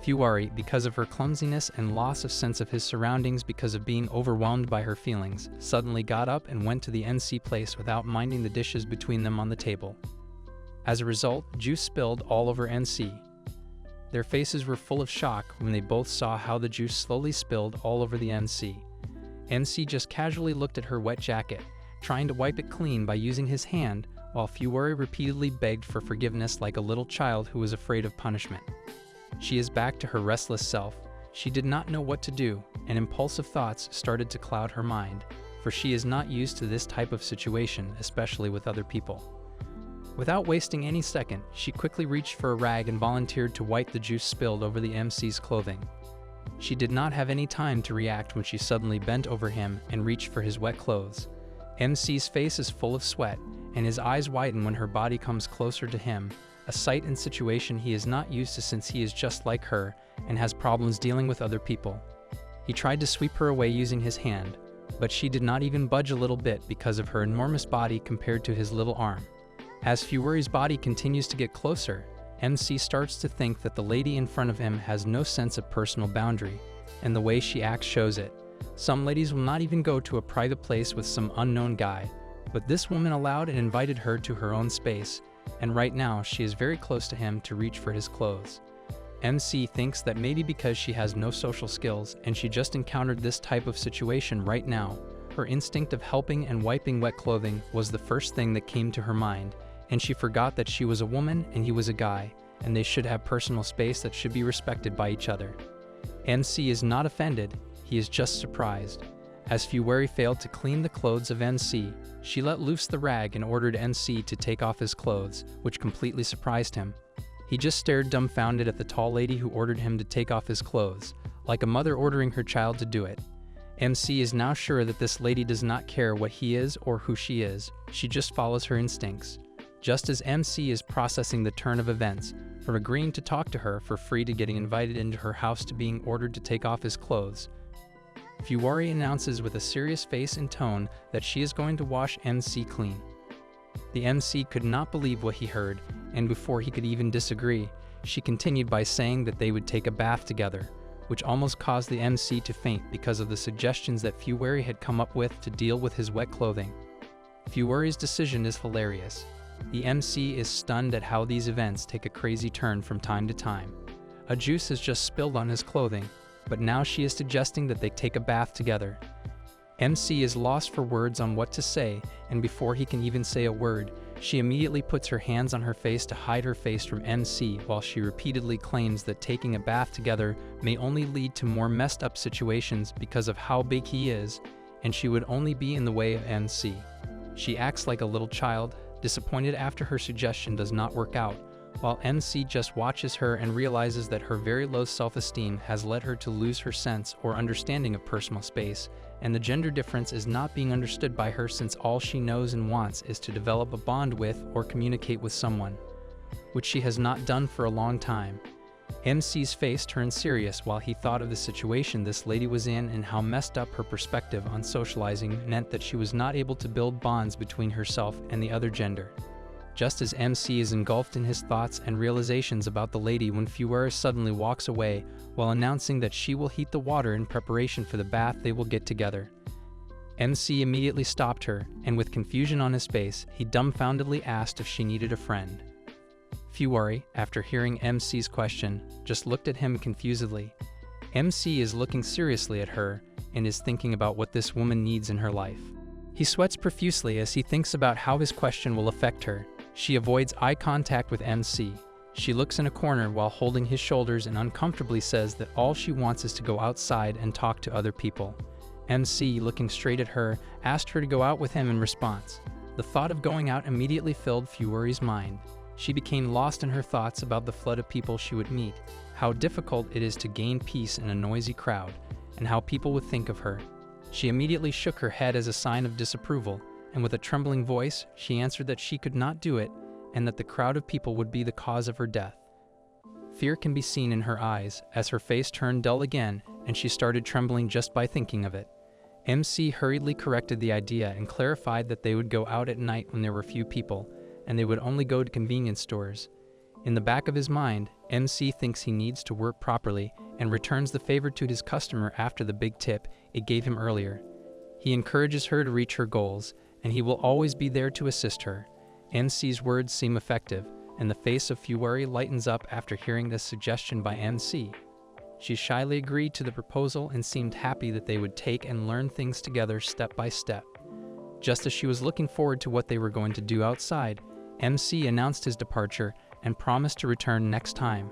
Fuwari, because of her clumsiness and loss of sense of his surroundings because of being overwhelmed by her feelings, suddenly got up and went to the NC place without minding the dishes between them on the table. As a result, juice spilled all over NC. Their faces were full of shock when they both saw how the juice slowly spilled all over the NC. NC just casually looked at her wet jacket, trying to wipe it clean by using his hand, while Fuwari repeatedly begged for forgiveness like a little child who was afraid of punishment. She is back to her restless self. She did not know what to do, and impulsive thoughts started to cloud her mind, for she is not used to this type of situation, especially with other people. Without wasting any second, she quickly reached for a rag and volunteered to wipe the juice spilled over the MC's clothing. She did not have any time to react when she suddenly bent over him and reached for his wet clothes. MC's face is full of sweat, and his eyes widen when her body comes closer to him, a sight and situation he is not used to since he is just like her and has problems dealing with other people. He tried to sweep her away using his hand, but she did not even budge a little bit because of her enormous body compared to his little arm. As Fuwari's body continues to get closer, MC starts to think that the lady in front of him has no sense of personal boundary, and the way she acts shows it. Some ladies will not even go to a private place with some unknown guy, but this woman allowed and invited her to her own space, and right now she is very close to him to reach for his clothes. MC thinks that maybe because she has no social skills and she just encountered this type of situation right now, her instinct of helping and wiping wet clothing was the first thing that came to her mind, and she forgot that she was a woman and he was a guy, and they should have personal space that should be respected by each other. MC is not offended, he is just surprised. As Fuwari failed to clean the clothes of NC, she let loose the rag and ordered NC to take off his clothes, which completely surprised him. He just stared dumbfounded at the tall lady who ordered him to take off his clothes, like a mother ordering her child to do it. MC is now sure that this lady does not care what he is or who she is, she just follows her instincts. Just as MC is processing the turn of events, from agreeing to talk to her for free to getting invited into her house to being ordered to take off his clothes, Fuwari announces with a serious face and tone that she is going to wash MC clean. The MC could not believe what he heard, and before he could even disagree, she continued by saying that they would take a bath together, which almost caused the MC to faint because of the suggestions that Fuwari had come up with to deal with his wet clothing. Fuwari's decision is hilarious. The MC is stunned at how these events take a crazy turn from time to time. A juice has just spilled on his clothing, but now she is suggesting that they take a bath together. MC is lost for words on what to say, and before he can even say a word, she immediately puts her hands on her face to hide her face from MC while she repeatedly claims that taking a bath together may only lead to more messed up situations because of how big he is, and she would only be in the way of MC. She acts like a little child, disappointed after her suggestion does not work out, while MC just watches her and realizes that her very low self-esteem has led her to lose her sense or understanding of personal space, and the gender difference is not being understood by her since all she knows and wants is to develop a bond with or communicate with someone. which she has not done for a long time. MC's face turned serious while he thought of the situation this lady was in and how messed up her perspective on socializing meant that she was not able to build bonds between herself and the other gender. Just as MC is engulfed in his thoughts and realizations about the lady when Fuera suddenly walks away while announcing that she will heat the water in preparation for the bath they will get together. MC immediately stopped her, and with confusion on his face, he dumbfoundedly asked if she needed a friend. Fuari, after hearing MC's question, just looked at him confusedly. MC is looking seriously at her and is thinking about what this woman needs in her life. He sweats profusely as he thinks about how his question will affect her. She avoids eye contact with MC. She looks in a corner while holding his shoulders and uncomfortably says that all she wants is to go outside and talk to other people. MC, looking straight at her, asked her to go out with him in response. The thought of going out immediately filled Fuari's mind. She became lost in her thoughts about the flood of people she would meet, how difficult it is to gain peace in a noisy crowd, and how people would think of her. She immediately shook her head as a sign of disapproval, and with a trembling voice, she answered that she could not do it, and that the crowd of people would be the cause of her death. Fear can be seen in her eyes, as her face turned dull again, and she started trembling just by thinking of it. MC hurriedly corrected the idea and clarified that they would go out at night when there were few people, and they would only go to convenience stores. In the back of his mind, MC thinks he needs to work properly and returns the favor to his customer after the big tip it gave him earlier. He encourages her to reach her goals, and he will always be there to assist her. MC's words seem effective, and the face of Fuari lightens up after hearing this suggestion by MC. She shyly agreed to the proposal and seemed happy that they would take and learn things together step by step. Just as she was looking forward to what they were going to do outside, MC announced his departure and promised to return next time.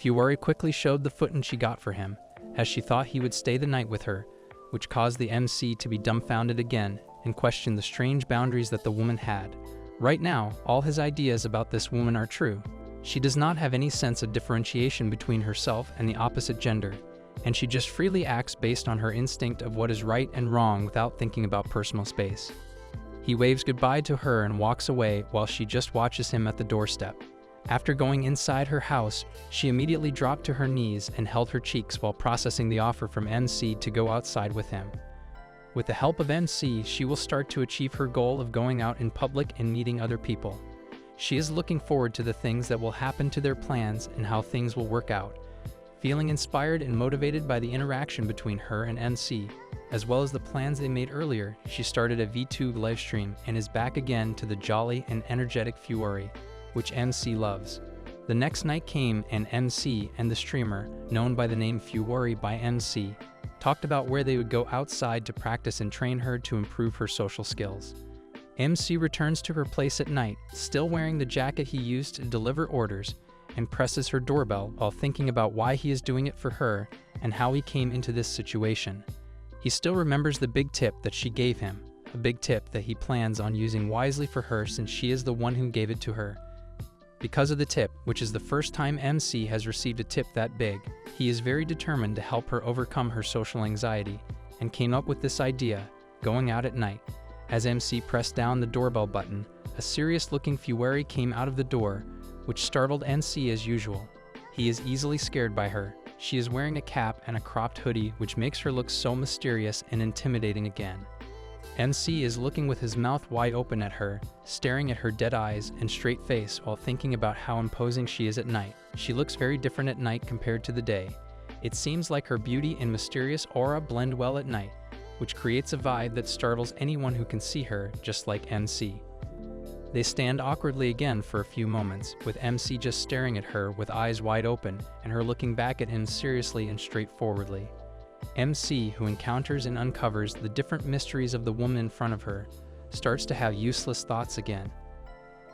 Fuari quickly showed the footing she got for him, as she thought he would stay the night with her, which caused the MC to be dumbfounded again and question the strange boundaries that the woman had. Right now, all his ideas about this woman are true. She does not have any sense of differentiation between herself and the opposite gender, and she just freely acts based on her instinct of what is right and wrong without thinking about personal space. He waves goodbye to her and walks away while she just watches him at the doorstep. After going inside her house, she immediately dropped to her knees and held her cheeks while processing the offer from MC to go outside with him. With the help of MC, she will start to achieve her goal of going out in public and meeting other people. She is looking forward to the things that will happen to their plans and how things will work out. Feeling inspired and motivated by the interaction between her and MC, as well as the plans they made earlier, she started a VTube livestream and is back again to the jolly and energetic Fuari, which MC loves. The next night came and MC and the streamer, known by the name Fuari by MC, talked about where they would go outside to practice and train her to improve her social skills. MC returns to her place at night, still wearing the jacket he used to deliver orders, and presses her doorbell while thinking about why he is doing it for her and how he came into this situation. He still remembers the big tip that she gave him, a big tip that he plans on using wisely for her since she is the one who gave it to her. Because of the tip, which is the first time MC has received a tip that big, he is very determined to help her overcome her social anxiety, and came up with this idea, going out at night. As MC pressed down the doorbell button, a serious-looking Fuari came out of the door, which startled MC as usual. He is easily scared by her. She is wearing a cap and a cropped hoodie, which makes her look so mysterious and intimidating again. MC is looking with his mouth wide open at her, staring at her dead eyes and straight face while thinking about how imposing she is at night. She looks very different at night compared to the day. It seems like her beauty and mysterious aura blend well at night, which creates a vibe that startles anyone who can see her, just like MC. They stand awkwardly again for a few moments, with MC just staring at her with eyes wide open and her looking back at him seriously and straightforwardly. MC, who encounters and uncovers the different mysteries of the woman in front of her, starts to have useless thoughts again.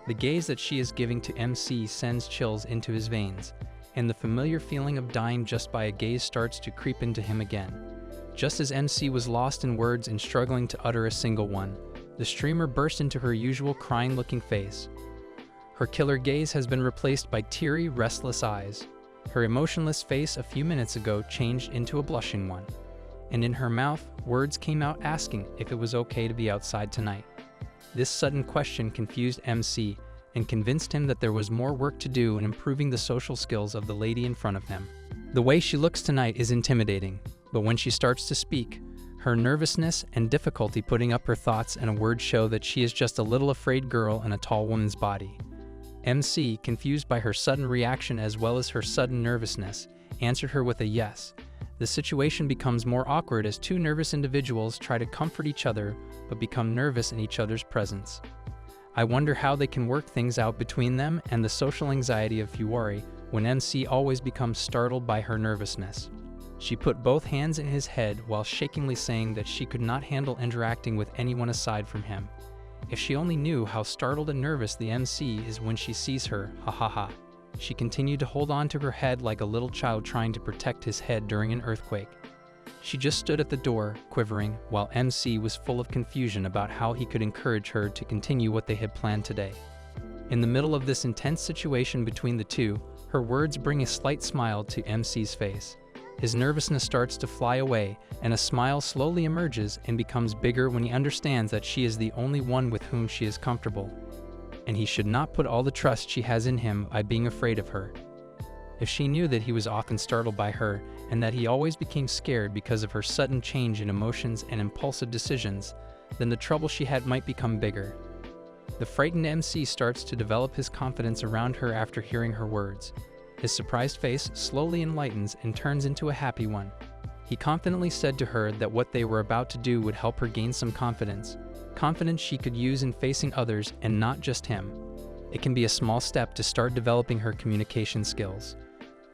The gaze that she is giving to MC sends chills into his veins, and the familiar feeling of dying just by a gaze starts to creep into him again. Just as MC was lost in words and struggling to utter a single one, the streamer burst into her usual crying-looking face. Her killer gaze has been replaced by teary, restless eyes. Her emotionless face a few minutes ago changed into a blushing one, and in her mouth, words came out asking if it was okay to be outside tonight. This sudden question confused MC, and convinced him that there was more work to do in improving the social skills of the lady in front of him. The way she looks tonight is intimidating, but when she starts to speak, her nervousness and difficulty putting up her thoughts and a word show that she is just a little afraid girl in a tall woman's body. MC, confused by her sudden reaction as well as her sudden nervousness, answered her with a yes. The situation becomes more awkward as two nervous individuals try to comfort each other but become nervous in each other's presence. I wonder how they can work things out between them and the social anxiety of Fuwari when MC always becomes startled by her nervousness. She put both hands in his head while shakingly saying that she could not handle interacting with anyone aside from him. If she only knew how startled and nervous the MC is when she sees her, ha ha ha. She continued to hold on to her head like a little child trying to protect his head during an earthquake. She just stood at the door, quivering, while MC was full of confusion about how he could encourage her to continue what they had planned today. In the middle of this intense situation between the two, her words bring a slight smile to MC's face. His nervousness starts to fly away, and a smile slowly emerges and becomes bigger when he understands that she is the only one with whom she is comfortable, and he should not put all the trust she has in him by being afraid of her. If she knew that he was often startled by her, and that he always became scared because of her sudden change in emotions and impulsive decisions, then the trouble she had might become bigger. The frightened MC starts to develop his confidence around her after hearing her words. His surprised face slowly enlightens and turns into a happy one. He confidently said to her that what they were about to do would help her gain some confidence she could use in facing others and not just him. It can be a small step to start developing her communication skills.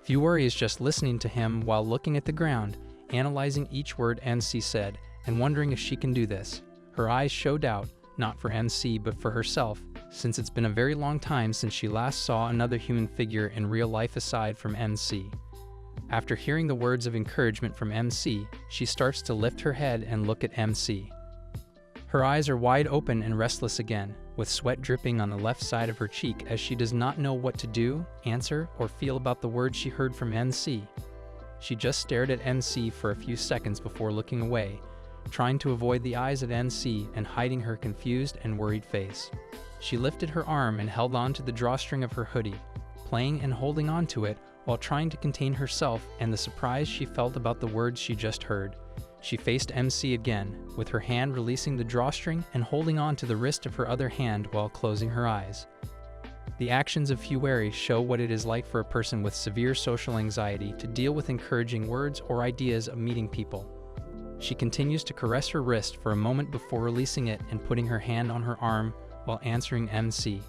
Fuwari is just listening to him while looking at the ground, analyzing each word MC said, and wondering if she can do this. Her eyes show doubt, not for MC but for herself, since it's been a very long time since she last saw another human figure in real life aside from MC. After hearing the words of encouragement from MC, she starts to lift her head and look at MC. Her eyes are wide open and restless again, with sweat dripping on the left side of her cheek as she does not know what to do, answer, or feel about the words she heard from MC. She just stared at MC for a few seconds before looking away, trying to avoid the eyes of MC and hiding her confused and worried face. She lifted her arm and held on to the drawstring of her hoodie, playing and holding on to it while trying to contain herself and the surprise she felt about the words she just heard. She faced MC again, with her hand releasing the drawstring and holding on to the wrist of her other hand while closing her eyes. The actions of Fuwari show what it is like for a person with severe social anxiety to deal with encouraging words or ideas of meeting people. She continues to caress her wrist for a moment before releasing it and putting her hand on her arm while answering MC.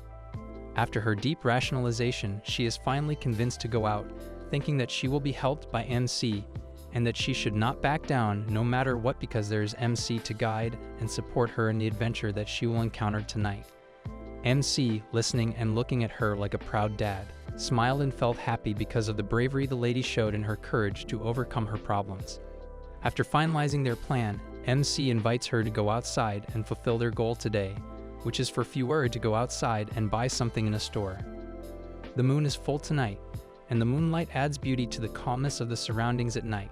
After her deep rationalization, she is finally convinced to go out, thinking that she will be helped by MC and that she should not back down no matter what because there is MC to guide and support her in the adventure that she will encounter tonight. MC, listening and looking at her like a proud dad, smiled and felt happy because of the bravery the lady showed in her courage to overcome her problems. After finalizing their plan, MC invites her to go outside and fulfill their goal today, which is for Fuwari to go outside and buy something in a store. The moon is full tonight, and the moonlight adds beauty to the calmness of the surroundings at night.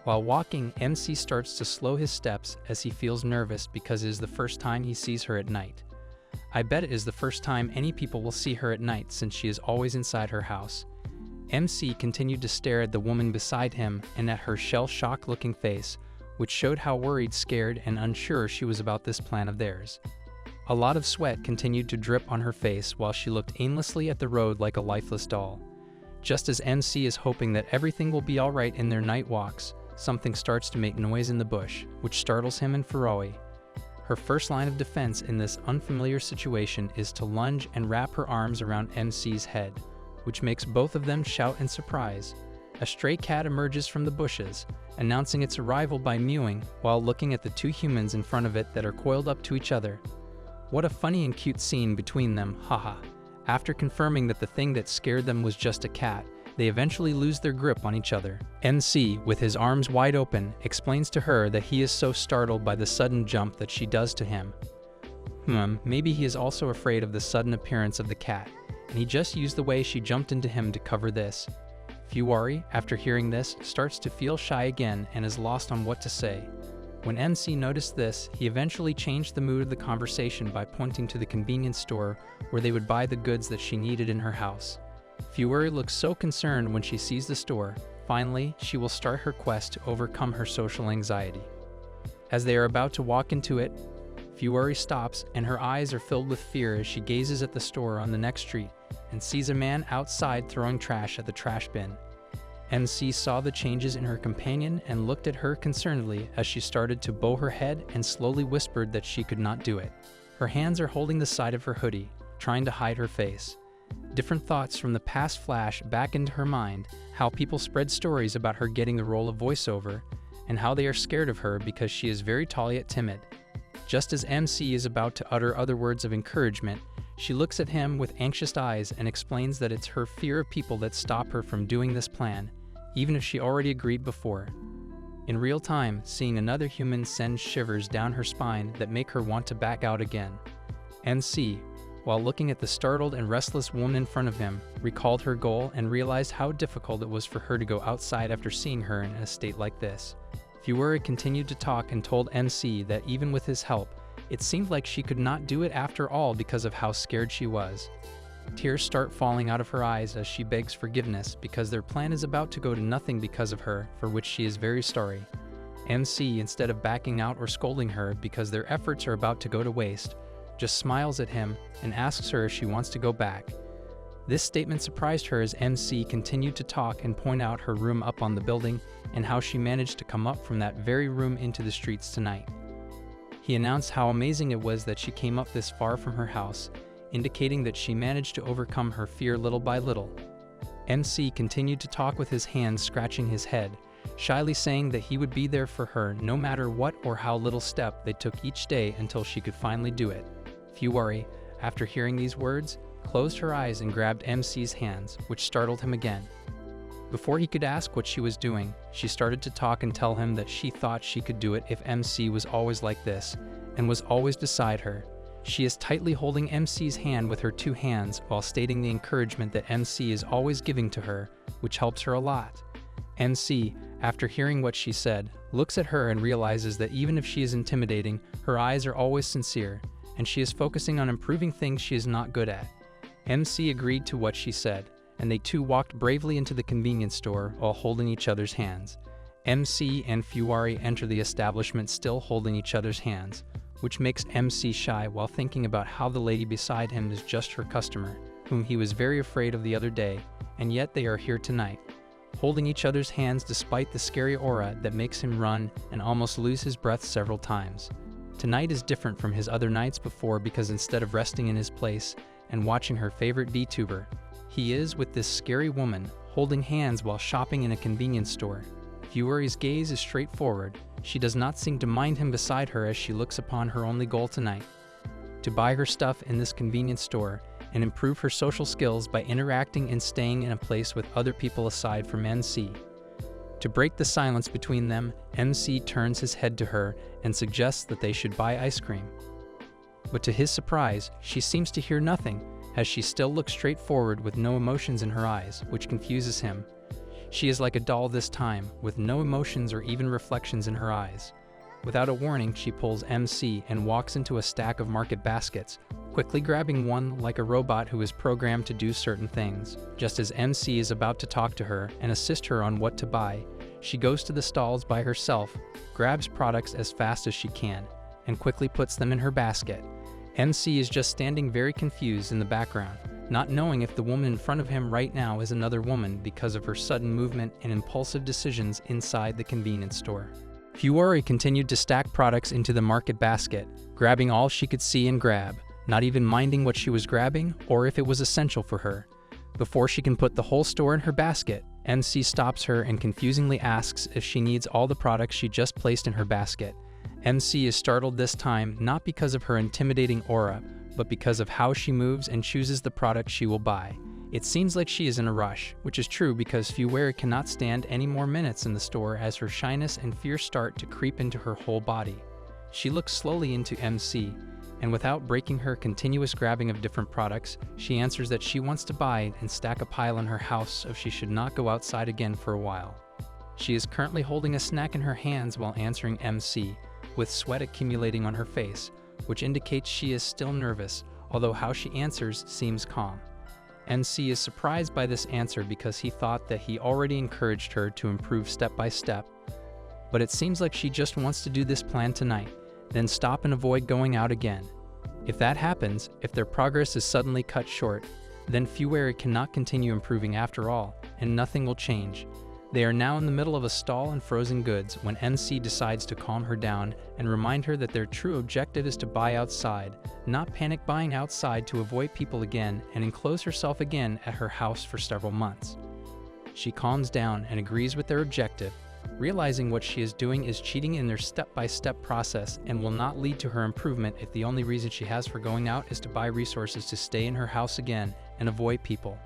While walking, MC starts to slow his steps as he feels nervous because it is the first time he sees her at night. I bet it is the first time any people will see her at night since she is always inside her house. MC continued to stare at the woman beside him and at her shell-shocked looking face, which showed how worried, scared, and unsure she was about this plan of theirs. A lot of sweat continued to drip on her face while she looked aimlessly at the road like a lifeless doll. Just as MC is hoping that everything will be alright in their night walks, something starts to make noise in the bush, which startles him and Fuwari. Her first line of defense in this unfamiliar situation is to lunge and wrap her arms around MC's head, which makes both of them shout in surprise. A stray cat emerges from the bushes, announcing its arrival by mewing while looking at the two humans in front of it that are coiled up to each other. What a funny and cute scene between them, haha. After confirming that the thing that scared them was just a cat, they eventually lose their grip on each other. MC, with his arms wide open, explains to her that he is so startled by the sudden jump that she does to him. Maybe he is also afraid of the sudden appearance of the cat, and he just used the way she jumped into him to cover this. Fuwari, after hearing this, starts to feel shy again and is lost on what to say. When MC noticed this, he eventually changed the mood of the conversation by pointing to the convenience store where they would buy the goods that she needed in her house. Fuyuri looks so concerned when she sees the store. Finally, she will start her quest to overcome her social anxiety. As they are about to walk into it, Fuyuri stops and her eyes are filled with fear as she gazes at the store on the next street and sees a man outside throwing trash at the trash bin. MC saw the changes in her companion and looked at her concernedly as she started to bow her head and slowly whispered that she could not do it. Her hands are holding the side of her hoodie, trying to hide her face. Different thoughts from the past flash back into her mind, how people spread stories about her getting the role of voiceover, and how they are scared of her because she is very tall yet timid. Just as MC is about to utter other words of encouragement, she looks at him with anxious eyes and explains that it's her fear of people that stop her from doing this plan, even if she already agreed before. In real time, seeing another human sends shivers down her spine that make her want to back out again. MC, while looking at the startled and restless woman in front of him, recalled her goal and realized how difficult it was for her to go outside after seeing her in a state like this. Fuyuri continued to talk and told MC that even with his help, it seemed like she could not do it after all because of how scared she was. Tears start falling out of her eyes as she begs forgiveness because their plan is about to go to nothing because of her, for which she is very sorry. MC, instead of backing out or scolding her because their efforts are about to go to waste, just smiles at him and asks her if she wants to go back. This statement surprised her as MC continued to talk and point out her room up on the building and how she managed to come up from that very room into the streets tonight. He announced how amazing it was that she came up this far from her house, indicating that she managed to overcome her fear little by little. MC continued to talk with his hands scratching his head, shyly saying that he would be there for her no matter what or how little step they took each day until she could finally do it. Fuyuri, after hearing these words, closed her eyes and grabbed MC's hands, which startled him again. Before he could ask what she was doing, she started to talk and tell him that she thought she could do it if MC was always like this, and was always beside her. She is tightly holding MC's hand with her two hands while stating the encouragement that MC is always giving to her, which helps her a lot. MC, after hearing what she said, looks at her and realizes that even if she is intimidating, her eyes are always sincere, and she is focusing on improving things she is not good at. MC agreed to what she said, and they two walked bravely into the convenience store while holding each other's hands. MC and Fuyuri enter the establishment still holding each other's hands, which makes MC shy while thinking about how the lady beside him is just her customer, whom he was very afraid of the other day, and yet they are here tonight, holding each other's hands despite the scary aura that makes him run and almost lose his breath several times. Tonight is different from his other nights before because instead of resting in his place and watching her favorite VTuber, he is with this scary woman, holding hands while shopping in a convenience store. Fuyuri's gaze is straightforward. She does not seem to mind him beside her as she looks upon her only goal tonight: to buy her stuff in this convenience store and improve her social skills by interacting and staying in a place with other people aside from MC. To break the silence between them, MC turns his head to her and suggests that they should buy ice cream. But to his surprise, she seems to hear nothing, as she still looks straight forward with no emotions in her eyes, which confuses him. She is like a doll this time, with no emotions or even reflections in her eyes. Without a warning, she pulls MC and walks into a stack of market baskets, quickly grabbing one like a robot who is programmed to do certain things. Just as MC is about to talk to her and assist her on what to buy, she goes to the stalls by herself, grabs products as fast as she can, and quickly puts them in her basket. MC is just standing very confused in the background, not knowing if the woman in front of him right now is another woman because of her sudden movement and impulsive decisions inside the convenience store. Fuyuri continued to stack products into the market basket, grabbing all she could see and grab, not even minding what she was grabbing or if it was essential for her. Before she can put the whole store in her basket, MC stops her and confusingly asks if she needs all the products she just placed in her basket. MC is startled this time not because of her intimidating aura, but because of how she moves and chooses the product she will buy. It seems like she is in a rush, which is true because Fuyuri cannot stand any more minutes in the store as her shyness and fear start to creep into her whole body. She looks slowly into MC, and without breaking her continuous grabbing of different products, she answers that she wants to buy and stack a pile in her house so she should not go outside again for a while. She is currently holding a snack in her hands while answering MC, with sweat accumulating on her face, which indicates she is still nervous, although how she answers seems calm. MC is surprised by this answer because he thought that he already encouraged her to improve step by step. But it seems like she just wants to do this plan tonight, then stop and avoid going out again. If that happens, if their progress is suddenly cut short, then February cannot continue improving after all, and nothing will change. They are now in the middle of a stall in frozen goods when MC decides to calm her down and remind her that their true objective is to buy outside, not panic buying outside to avoid people again and enclose herself again at her house for several months. She calms down and agrees with their objective, realizing what she is doing is cheating in their step-by-step process and will not lead to her improvement if the only reason she has for going out is to buy resources to stay in her house again and avoid people.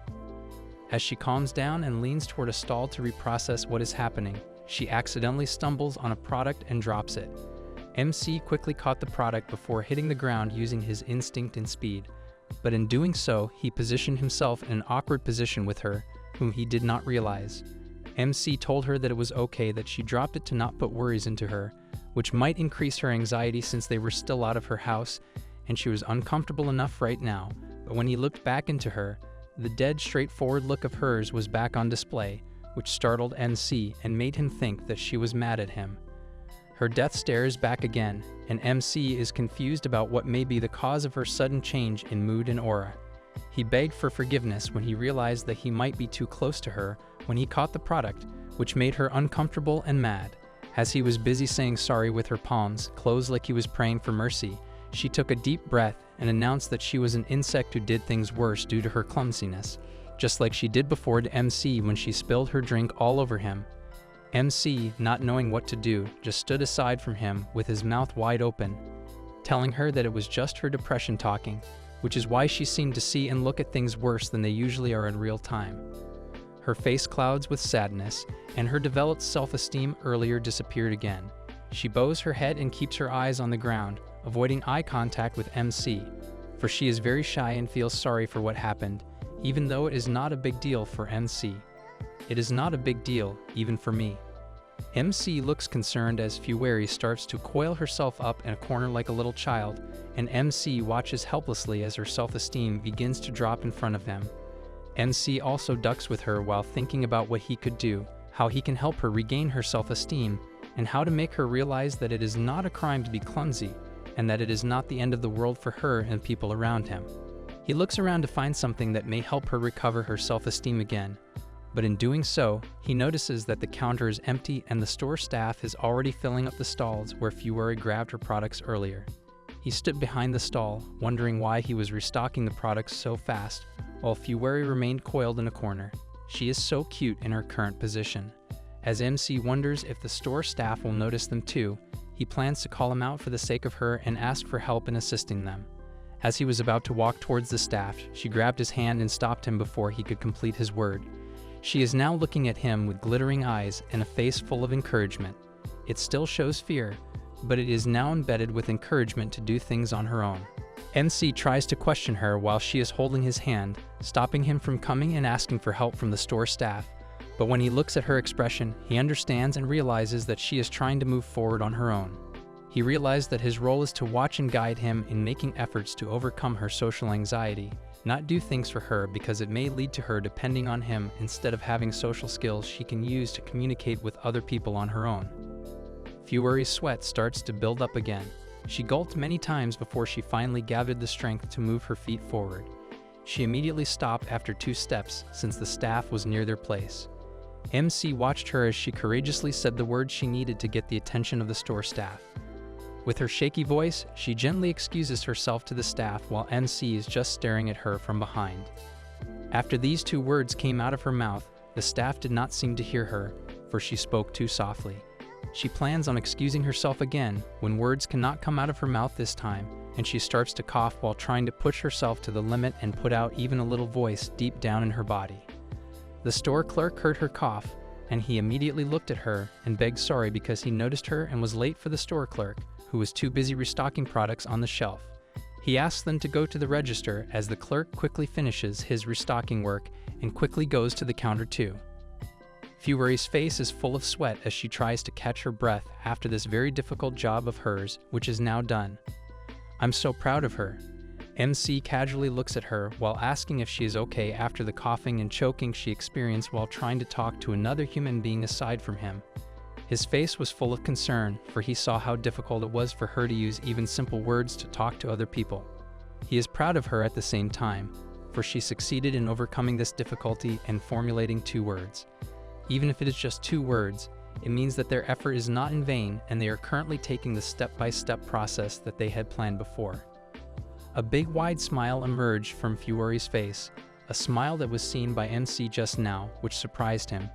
As she calms down and leans toward a stall to reprocess what is happening, she accidentally stumbles on a product and drops it. MC quickly caught the product before hitting the ground using his instinct and speed, but in doing so, he positioned himself in an awkward position with her, whom he did not realize. MC told her that it was okay that she dropped it to not put worries into her, which might increase her anxiety since they were still out of her house and she was uncomfortable enough right now, but when he looked back into her, the dead, straightforward look of hers was back on display, which startled MC and made him think that she was mad at him. Her death stare is back again, and MC is confused about what may be the cause of her sudden change in mood and aura. He begged for forgiveness when he realized that he might be too close to her when he caught the product, which made her uncomfortable and mad. As he was busy saying sorry with her palms closed like he was praying for mercy, she took a deep breath and announced that she was an insect who did things worse due to her clumsiness, just like she did before to MC when she spilled her drink all over him. MC, not knowing what to do, just stood aside from him with his mouth wide open, telling her that it was just her depression talking, which is why she seemed to see and look at things worse than they usually are in real time. Her face clouds with sadness, and her developed self-esteem earlier disappeared again. She bows her head and keeps her eyes on the ground, avoiding eye contact with MC, for she is very shy and feels sorry for what happened, even though it is not a big deal for MC. It is not a big deal, even for me. MC looks concerned as February starts to coil herself up in a corner like a little child, and MC watches helplessly as her self-esteem begins to drop in front of him. MC also ducks with her while thinking about what he could do, how he can help her regain her self-esteem, and how to make her realize that it is not a crime to be clumsy, and that it is not the end of the world for her and people around him. He looks around to find something that may help her recover her self-esteem again, but in doing so, he notices that the counter is empty and the store staff is already filling up the stalls where February grabbed her products earlier. He stood behind the stall, wondering why he was restocking the products so fast, while February remained coiled in a corner. She is so cute in her current position. As MC wonders if the store staff will notice them too, he plans to call him out for the sake of her and ask for help in assisting them. As he was about to walk towards the staff, she grabbed his hand and stopped him before he could complete his word. She is now looking at him with glittering eyes and a face full of encouragement. It still shows fear, but it is now embedded with encouragement to do things on her own. MC tries to question her while she is holding his hand, stopping him from coming and asking for help from the store staff. But when he looks at her expression, he understands and realizes that she is trying to move forward on her own. He realized that his role is to watch and guide him in making efforts to overcome her social anxiety, not do things for her because it may lead to her depending on him instead of having social skills she can use to communicate with other people on her own. February's sweat starts to build up again. She gulped many times before she finally gathered the strength to move her feet forward. She immediately stopped after 2 steps since the staff was near their place. MC watched her as she courageously said the words she needed to get the attention of the store staff. With her shaky voice, she gently excuses herself to the staff while MC is just staring at her from behind. After these 2 words came out of her mouth, the staff did not seem to hear her, for she spoke too softly. She plans on excusing herself again when words cannot come out of her mouth this time, and she starts to cough while trying to push herself to the limit and put out even a little voice deep down in her body. The store clerk heard her cough, and he immediately looked at her and begged sorry because he noticed her and was late for the store clerk, who was too busy restocking products on the shelf. He asks them to go to the register as the clerk quickly finishes his restocking work and quickly goes to the counter too. Fuori's face is full of sweat as she tries to catch her breath after this very difficult job of hers, which is now done. "I'm so proud of her." MC casually looks at her while asking if she is okay after the coughing and choking she experienced while trying to talk to another human being aside from him. His face was full of concern, for he saw how difficult it was for her to use even simple words to talk to other people. He is proud of her at the same time, for she succeeded in overcoming this difficulty and formulating 2 words. Even if it is just 2 words, it means that their effort is not in vain and they are currently taking the step-by-step process that they had planned before. A big wide smile emerged from Fuori's face, a smile that was seen by MC just now, which surprised him.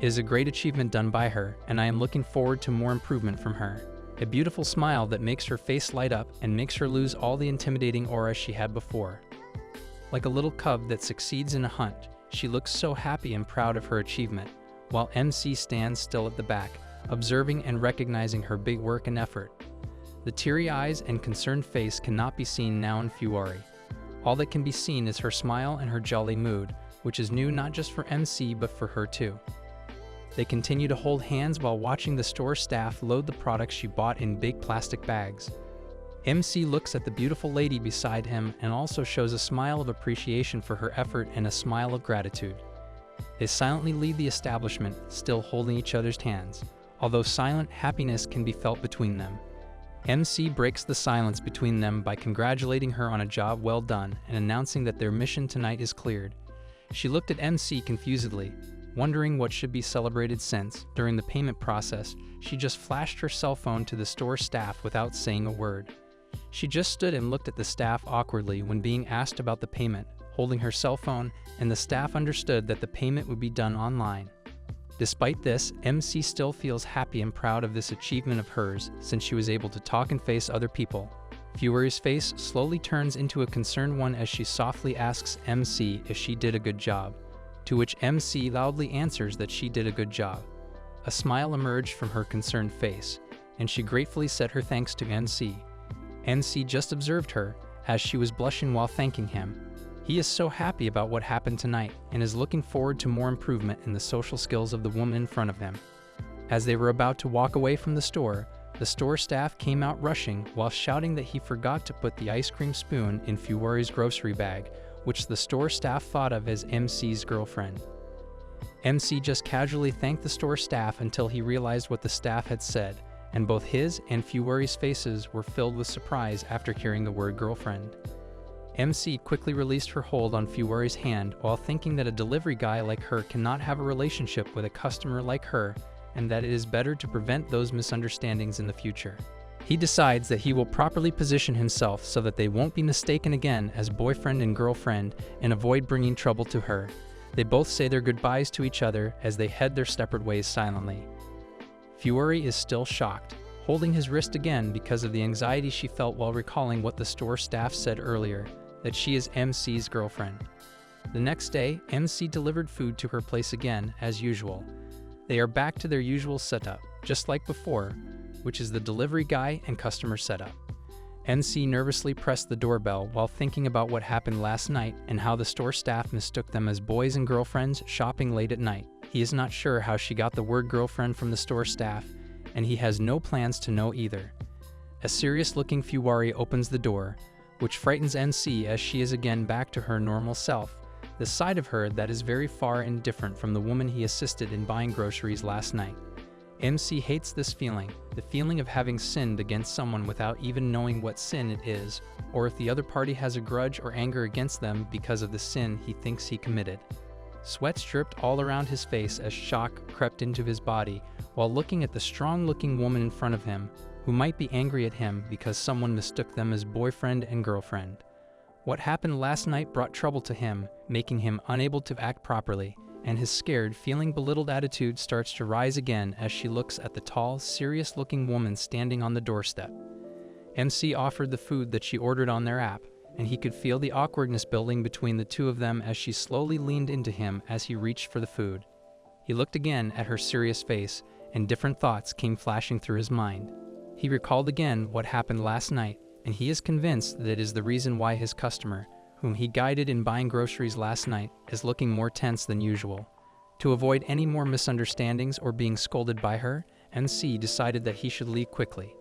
It is a great achievement done by her, and I am looking forward to more improvement from her. A beautiful smile that makes her face light up and makes her lose all the intimidating aura she had before. Like a little cub that succeeds in a hunt, she looks so happy and proud of her achievement, while MC stands still at the back, observing and recognizing her big work and effort. The teary eyes and concerned face cannot be seen now in Fuori. All that can be seen is her smile and her jolly mood, which is new not just for MC but for her too. They continue to hold hands while watching the store staff load the products she bought in big plastic bags. MC looks at the beautiful lady beside him and also shows a smile of appreciation for her effort and a smile of gratitude. They silently leave the establishment, still holding each other's hands, although silent happiness can be felt between them. MC breaks the silence between them by congratulating her on a job well done and announcing that their mission tonight is cleared. She looked at MC confusedly, wondering what should be celebrated since, during the payment process, she just flashed her cell phone to the store staff without saying a word. She just stood and looked at the staff awkwardly when being asked about the payment, holding her cell phone, and the staff understood that the payment would be done online. Despite this, MC still feels happy and proud of this achievement of hers, since she was able to talk and face other people. Fuori's face slowly turns into a concerned one as she softly asks MC if she did a good job, to which MC loudly answers that she did a good job. A smile emerged from her concerned face, and she gratefully said her thanks to MC. MC just observed her, as she was blushing while thanking him. He is so happy about what happened tonight and is looking forward to more improvement in the social skills of the woman in front of him. As they were about to walk away from the store staff came out rushing while shouting that he forgot to put the ice cream spoon in Fuori's grocery bag, which the store staff thought of as MC's girlfriend. MC just casually thanked the store staff until he realized what the staff had said, and both his and Fuori's faces were filled with surprise after hearing the word girlfriend. MC quickly released her hold on Fuori's hand while thinking that a delivery guy like her cannot have a relationship with a customer like her, and that it is better to prevent those misunderstandings in the future. He decides that he will properly position himself so that they won't be mistaken again as boyfriend and girlfriend and avoid bringing trouble to her. They both say their goodbyes to each other as they head their separate ways silently. Fuori is still shocked, holding his wrist again because of the anxiety she felt while recalling what the store staff said earlier, that she is MC's girlfriend. The next day, MC delivered food to her place again, as usual. They are back to their usual setup, just like before, which is the delivery guy and customer setup. MC nervously pressed the doorbell while thinking about what happened last night and how the store staff mistook them as boys and girlfriends shopping late at night. He is not sure how she got the word girlfriend from the store staff, and he has no plans to know either. A serious-looking Fuori opens the door, which frightens MC as she is again back to her normal self, the side of her that is very far and different from the woman he assisted in buying groceries last night. MC hates this feeling, the feeling of having sinned against someone without even knowing what sin it is, or if the other party has a grudge or anger against them because of the sin he thinks he committed. Sweat dripped all around his face as shock crept into his body while looking at the strong-looking woman in front of him, who might be angry at him because someone mistook them as boyfriend and girlfriend. What happened last night brought trouble to him, making him unable to act properly, and his scared, feeling belittled attitude starts to rise again as she looks at the tall, serious-looking woman standing on the doorstep. MC offered the food that she ordered on their app, and he could feel the awkwardness building between the two of them as she slowly leaned into him as he reached for the food. He looked again at her serious face, and different thoughts came flashing through his mind. He recalled again what happened last night, and he is convinced that it is the reason why his customer, whom he guided in buying groceries last night, is looking more tense than usual. To avoid any more misunderstandings or being scolded by her, NC decided that he should leave quickly.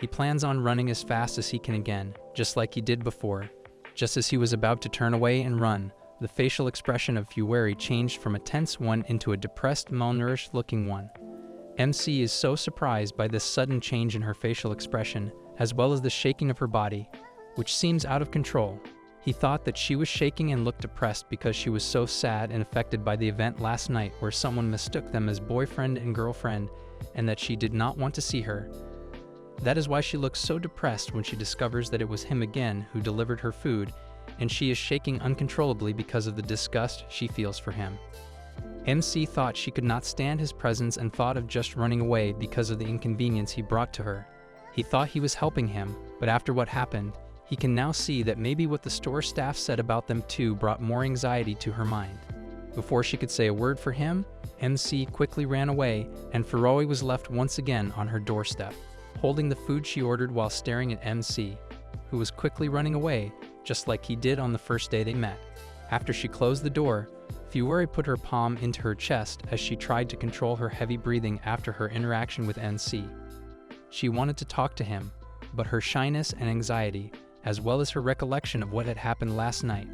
He plans on running as fast as he can again, just like he did before. Just as he was about to turn away and run, the facial expression of Fuwari changed from a tense one into a depressed, malnourished-looking one. MC is so surprised by this sudden change in her facial expression, as well as the shaking of her body, which seems out of control. He thought that she was shaking and looked depressed because she was so sad and affected by the event last night where someone mistook them as boyfriend and girlfriend, and that she did not want to see her. That is why she looks so depressed when she discovers that it was him again who delivered her food, and she is shaking uncontrollably because of the disgust she feels for him. MC thought she could not stand his presence and thought of just running away because of the inconvenience he brought to her. He thought he was helping him, but after what happened, he can now see that maybe what the store staff said about them too brought more anxiety to her mind. Before she could say a word for him, MC quickly ran away, and Fuwari was left once again on her doorstep, holding the food she ordered while staring at MC, who was quickly running away, just like he did on the first day they met. After she closed the door, Fuwari put her palm into her chest as she tried to control her heavy breathing after her interaction with NC. She wanted to talk to him, but her shyness and anxiety, as well as her recollection of what had happened last night,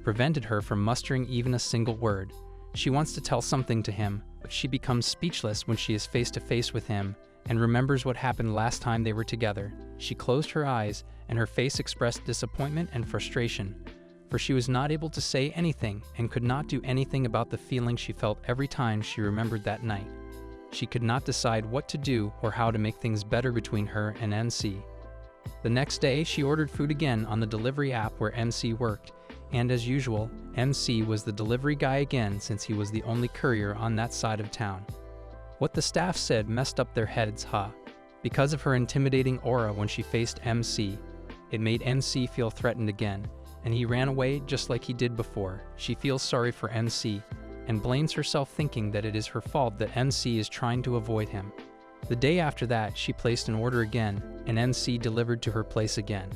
prevented her from mustering even a single word. She wants to tell something to him, but she becomes speechless when she is face to face with him and remembers what happened last time they were together. She closed her eyes, and her face expressed disappointment and frustration, for she was not able to say anything and could not do anything about the feeling she felt every time she remembered that night. She could not decide what to do or how to make things better between her and NC. The next day, she ordered food again on the delivery app where MC worked, and as usual, MC was the delivery guy again since he was the only courier on that side of town. What the staff said messed up their heads, because of her intimidating aura when she faced MC. It made MC feel threatened again, and he ran away just like he did before. She feels sorry for MC, and blames herself thinking that it is her fault that MC is trying to avoid him. The day after that, she placed an order again, and MC delivered to her place again.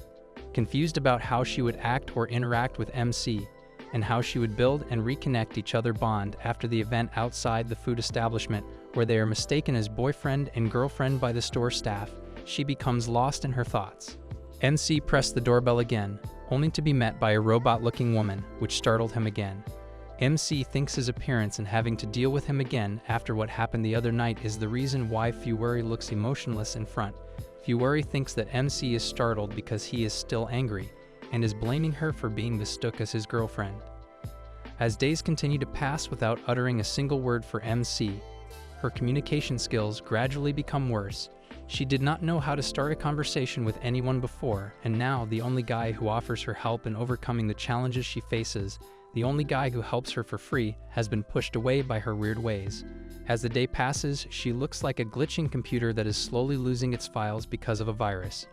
Confused about how she would act or interact with MC, and how she would build and reconnect each other bond after the event outside the food establishment where they are mistaken as boyfriend and girlfriend by the store staff, she becomes lost in her thoughts. MC pressed the doorbell again, only to be met by a robot-looking woman, which startled him again. MC thinks his appearance and having to deal with him again after what happened the other night is the reason why Fuwari looks emotionless in front. Fuwari thinks that MC is startled because he is still angry, and is blaming her for being mistook as his girlfriend. As days continue to pass without uttering a single word for MC, her communication skills gradually become worse. She did not know how to start a conversation with anyone before, and now the only guy who offers her help in overcoming the challenges she faces, the only guy who helps her for free, has been pushed away by her weird ways. As the day passes, she looks like a glitching computer that is slowly losing its files because of a virus.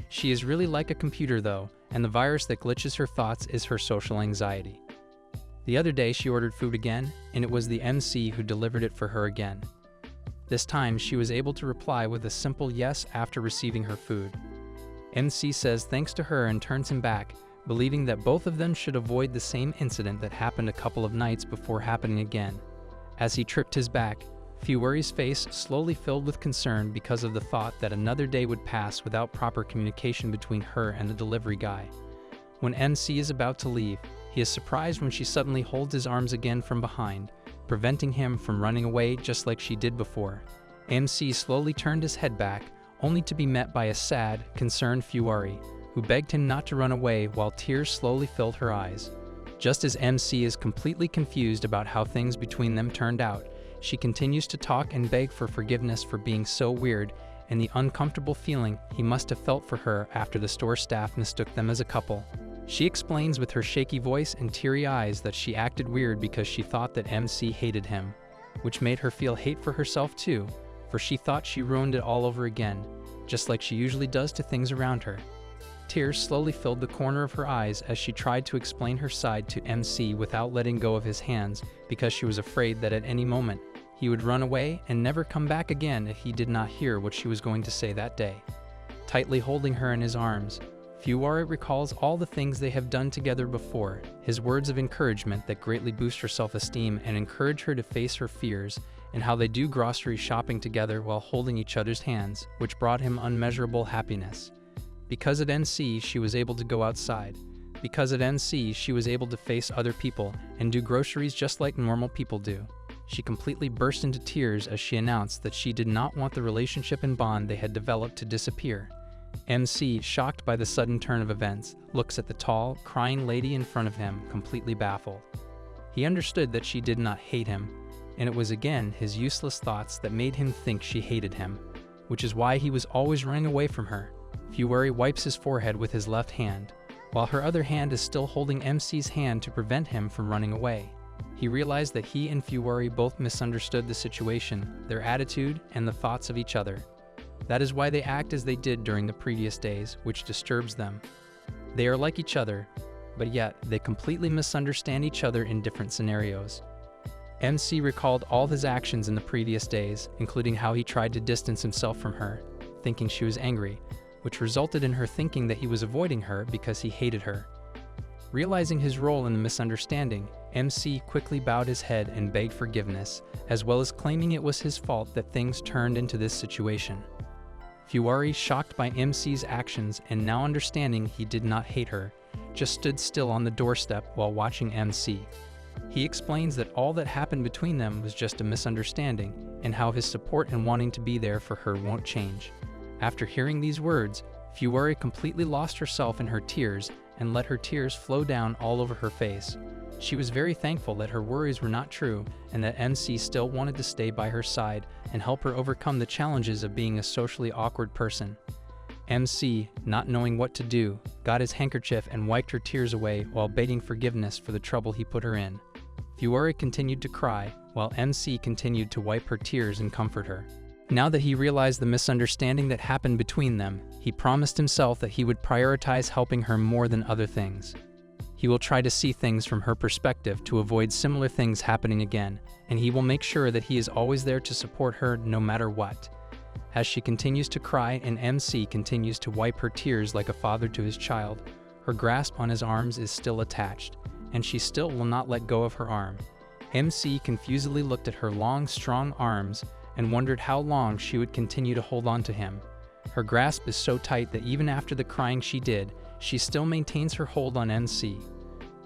She is really like a computer though, and the virus that glitches her thoughts is her social anxiety. The other day she ordered food again, and it was the MC who delivered it for her again. This time she was able to reply with a simple yes after receiving her food. MC says thanks to her and turns him back, believing that both of them should avoid the same incident that happened a couple of nights before happening again. As he tripped his back, Fuwari's face slowly filled with concern because of the thought that another day would pass without proper communication between her and the delivery guy. When MC is about to leave, he is surprised when she suddenly holds his arms again from behind, preventing him from running away just like she did before. MC slowly turned his head back, only to be met by a sad, concerned Fuwari, who begged him not to run away while tears slowly filled her eyes. Just as MC is completely confused about how things between them turned out, she continues to talk and beg for forgiveness for being so weird and the uncomfortable feeling he must have felt for her after the store staff mistook them as a couple. She explains with her shaky voice and teary eyes that she acted weird because she thought that MC hated him, which made her feel hate for herself too, for she thought she ruined it all over again, just like she usually does to things around her. Tears slowly filled the corner of her eyes as she tried to explain her side to MC without letting go of his hands because she was afraid that at any moment he would run away and never come back again if he did not hear what she was going to say that day. Tightly holding her in his arms, Fuwari recalls all the things they have done together before, his words of encouragement that greatly boost her self-esteem and encourage her to face her fears, and how they do grocery shopping together while holding each other's hands, which brought him unmeasurable happiness. Because at NC, she was able to go outside. Because at NC, she was able to face other people and do groceries just like normal people do. She completely burst into tears as she announced that she did not want the relationship and bond they had developed to disappear. MC, shocked by the sudden turn of events, looks at the tall, crying lady in front of him, completely baffled. He understood that she did not hate him, and it was again his useless thoughts that made him think she hated him, which is why he was always running away from her. Fuwari wipes his forehead with his left hand, while her other hand is still holding MC's hand to prevent him from running away. He realized that he and Fuwari both misunderstood the situation, their attitude, and the thoughts of each other. That is why they act as they did during the previous days, which disturbs them. They are like each other, but yet they completely misunderstand each other in different scenarios. MC recalled all his actions in the previous days, including how he tried to distance himself from her, thinking she was angry, which resulted in her thinking that he was avoiding her because he hated her. Realizing his role in the misunderstanding, MC quickly bowed his head and begged forgiveness, as well as claiming it was his fault that things turned into this situation. Fuwari, shocked by MC's actions and now understanding he did not hate her, just stood still on the doorstep while watching MC. He explains that all that happened between them was just a misunderstanding, and how his support and wanting to be there for her won't change. After hearing these words, Fuwari completely lost herself in her tears and let her tears flow down all over her face. She was very thankful that her worries were not true and that MC still wanted to stay by her side and help her overcome the challenges of being a socially awkward person. MC, not knowing what to do, got his handkerchief and wiped her tears away while begging forgiveness for the trouble he put her in. Fuwari continued to cry, while MC continued to wipe her tears and comfort her. Now that he realized the misunderstanding that happened between them, he promised himself that he would prioritize helping her more than other things. He will try to see things from her perspective to avoid similar things happening again, and he will make sure that he is always there to support her no matter what. As she continues to cry and MC continues to wipe her tears like a father to his child, her grasp on his arms is still attached, and she still will not let go of her arm. MC confusedly looked at her long, strong arms and wondered how long she would continue to hold on to him. Her grasp is so tight that even after the crying she did, she still maintains her hold on NC.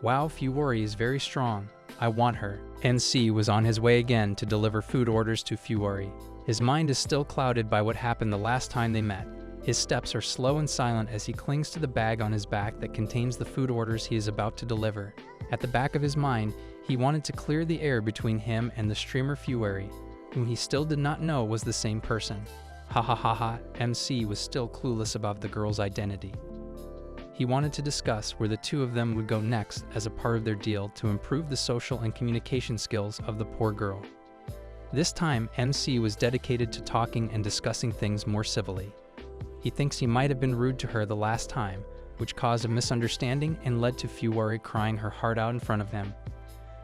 Wow, Fuwari is very strong. I want her. NC was on his way again to deliver food orders to Fuwari. His mind is still clouded by what happened the last time they met. His steps are slow and silent as he clings to the bag on his back that contains the food orders he is about to deliver. At the back of his mind, he wanted to clear the air between him and the streamer Fuwari, whom he still did not know was the same person. Ha ha ha ha, MC was still clueless about the girl's identity. He wanted to discuss where the two of them would go next as a part of their deal to improve the social and communication skills of the poor girl. This time, MC was dedicated to talking and discussing things more civilly. He thinks he might have been rude to her the last time, which caused a misunderstanding and led to Fuwari crying her heart out in front of him.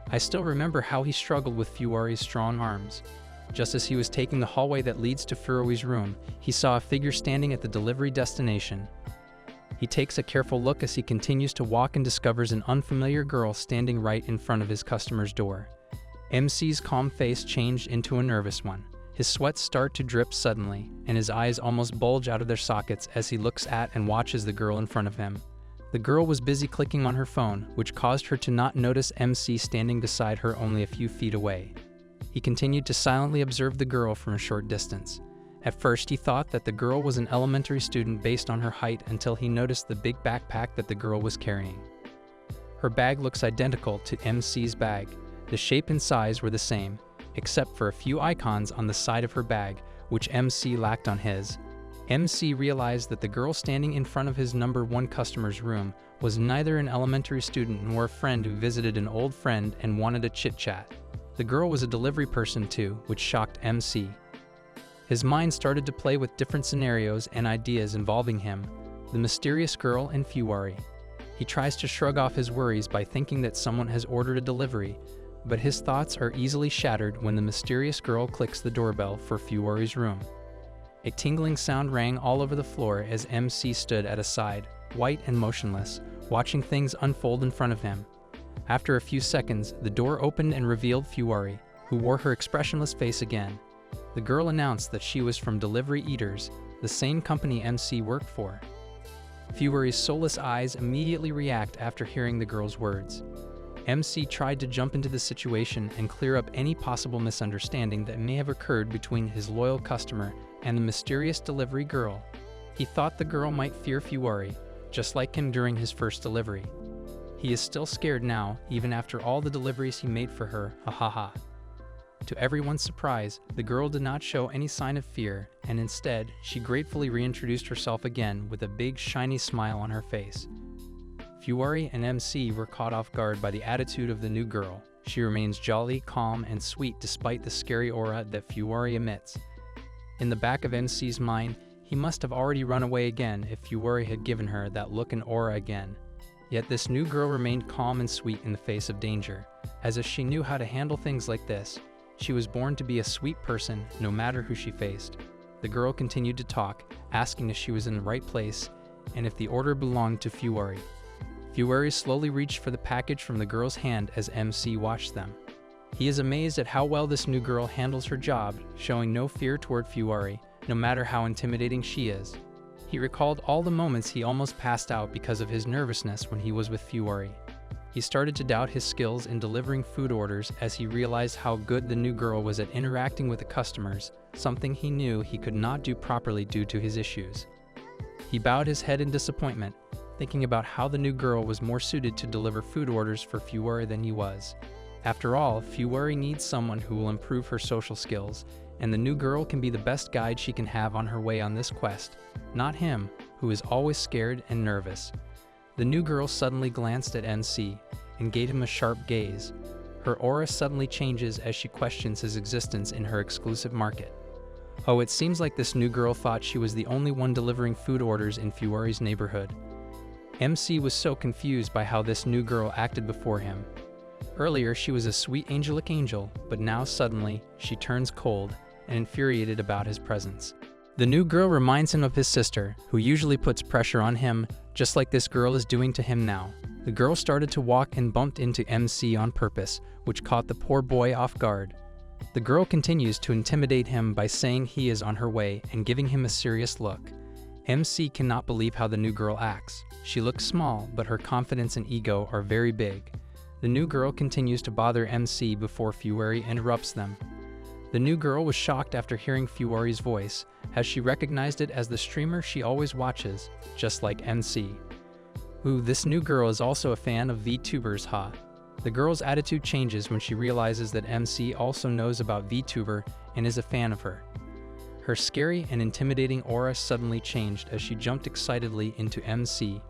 I still remember how he struggled with Fuwari's strong arms. Just as he was taking the hallway that leads to Fuwari's room, he saw a figure standing at the delivery destination. He takes a careful look as he continues to walk and discovers an unfamiliar girl standing right in front of his customer's door. MC's calm face changed into a nervous one. His sweat starts to drip suddenly, and his eyes almost bulge out of their sockets as he looks at and watches the girl in front of him. The girl was busy clicking on her phone, which caused her to not notice MC standing beside her only a few feet away. He continued to silently observe the girl from a short distance. At first, he thought that the girl was an elementary student based on her height until he noticed the big backpack that the girl was carrying. Her bag looks identical to MC's bag. The shape and size were the same, except for a few icons on the side of her bag, which MC lacked on his. MC realized that the girl standing in front of his number 1 customer's room was neither an elementary student nor a friend who visited an old friend and wanted a chit-chat. The girl was a delivery person too, which shocked MC. His mind started to play with different scenarios and ideas involving him, the mysterious girl and Fuwari. He tries to shrug off his worries by thinking that someone has ordered a delivery, but his thoughts are easily shattered when the mysterious girl clicks the doorbell for Fuwari's room. A tingling sound rang all over the floor as MC stood at a side. white and motionless, watching things unfold in front of him. After a few seconds, the door opened and revealed Fuwari, who wore her expressionless face again. The girl announced that she was from Delivery Eaters, the same company MC worked for. Fuwari's soulless eyes immediately react after hearing the girl's words. MC tried to jump into the situation and clear up any possible misunderstanding that may have occurred between his loyal customer and the mysterious delivery girl. He thought the girl might fear Fuwari, just like him during his first delivery. He is still scared now, even after all the deliveries he made for her, ha. To everyone's surprise, the girl did not show any sign of fear, and instead, she gratefully reintroduced herself again with a big shiny smile on her face. Fuwari and MC were caught off guard by the attitude of the new girl. She remains jolly, calm, and sweet despite the scary aura that Fuwari emits. In the back of MC's mind, he must have already run away again if Fuwari had given her that look and aura again. Yet this new girl remained calm and sweet in the face of danger, as if she knew how to handle things like this. She was born to be a sweet person, no matter who she faced. The girl continued to talk, asking if she was in the right place, and if the order belonged to Fuwari. Fuwari slowly reached for the package from the girl's hand as MC watched them. He is amazed at how well this new girl handles her job, showing no fear toward Fuwari, no matter how intimidating she is. He recalled all the moments he almost passed out because of his nervousness when he was with Fuwari. He started to doubt his skills in delivering food orders as he realized how good the new girl was at interacting with the customers, something he knew he could not do properly due to his issues. He bowed his head in disappointment, thinking about how the new girl was more suited to deliver food orders for Fuwari than he was. After all, Fuwari needs someone who will improve her social skills, and the new girl can be the best guide she can have on her way on this quest, not him, who is always scared and nervous. The new girl suddenly glanced at MC and gave him a sharp gaze. Her aura suddenly changes as she questions his existence in her exclusive market. Oh, it seems like this new girl thought she was the only one delivering food orders in Fuwari's neighborhood. MC was so confused by how this new girl acted before him. Earlier, she was a sweet angelic angel, but now suddenly, she turns cold and infuriated about his presence. The new girl reminds him of his sister, who usually puts pressure on him, just like this girl is doing to him now. The girl started to walk and bumped into MC on purpose, which caught the poor boy off guard. The girl continues to intimidate him by saying he is on her way and giving him a serious look. MC cannot believe how the new girl acts. She looks small, but her confidence and ego are very big. The new girl continues to bother MC before Fuwari interrupts them. The new girl was shocked after hearing Fuwari's voice, as she recognized it as the streamer she always watches, just like MC. Ooh, this new girl is also a fan of VTubers, ha. The girl's attitude changes when she realizes that MC also knows about VTuber and is a fan of her. Her scary and intimidating aura suddenly changed as she jumped excitedly into MC,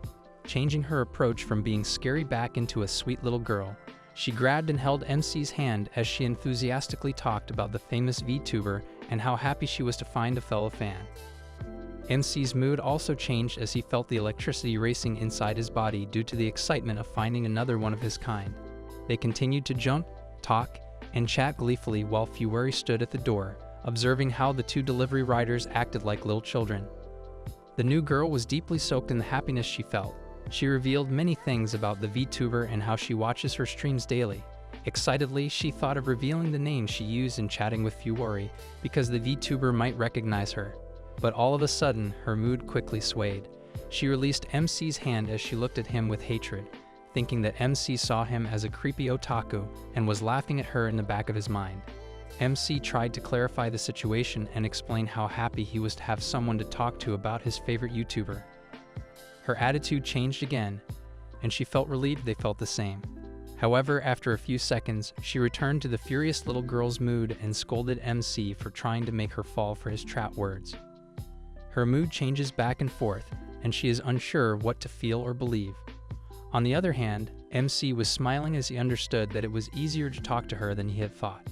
changing her approach from being scary back into a sweet little girl. She grabbed and held MC's hand as she enthusiastically talked about the famous VTuber and how happy she was to find a fellow fan. MC's mood also changed as he felt the electricity racing inside his body due to the excitement of finding another one of his kind. They continued to jump, talk, and chat gleefully while Fuwari stood at the door, observing how the two delivery riders acted like little children. The new girl was deeply soaked in the happiness she felt. She revealed many things about the VTuber and how she watches her streams daily. Excitedly, she thought of revealing the name she used in chatting with Fuwari because the VTuber might recognize her. But all of a sudden, her mood quickly swayed. She released MC's hand as she looked at him with hatred, thinking that MC saw him as a creepy otaku and was laughing at her in the back of his mind. MC tried to clarify the situation and explain how happy he was to have someone to talk to about his favorite YouTuber. Her attitude changed again, and she felt relieved they felt the same. However, after a few seconds, she returned to the furious little girl's mood and scolded MC for trying to make her fall for his trap words. Her mood changes back and forth, and she is unsure what to feel or believe. On the other hand, MC was smiling as he understood that it was easier to talk to her than he had thought.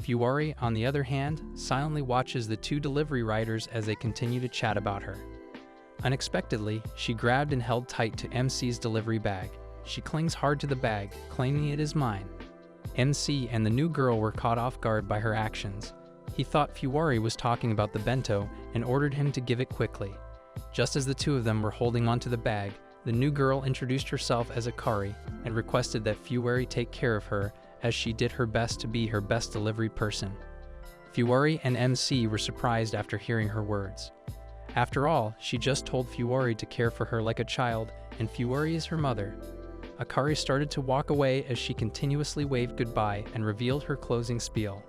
Fuwari, on the other hand, silently watches the two delivery riders as they continue to chat about her. Unexpectedly, she grabbed and held tight to MC's delivery bag. She clings hard to the bag, claiming it is mine. MC and the new girl were caught off guard by her actions. He thought Fuwari was talking about the bento and ordered him to give it quickly. Just as the two of them were holding onto the bag, the new girl introduced herself as Akari and requested that Fuwari take care of her as she did her best to be her best delivery person. Fuwari and MC were surprised after hearing her words. After all, she just told Fuwari to care for her like a child, and Fuwari is her mother. Akari started to walk away as she continuously waved goodbye and revealed her closing spiel.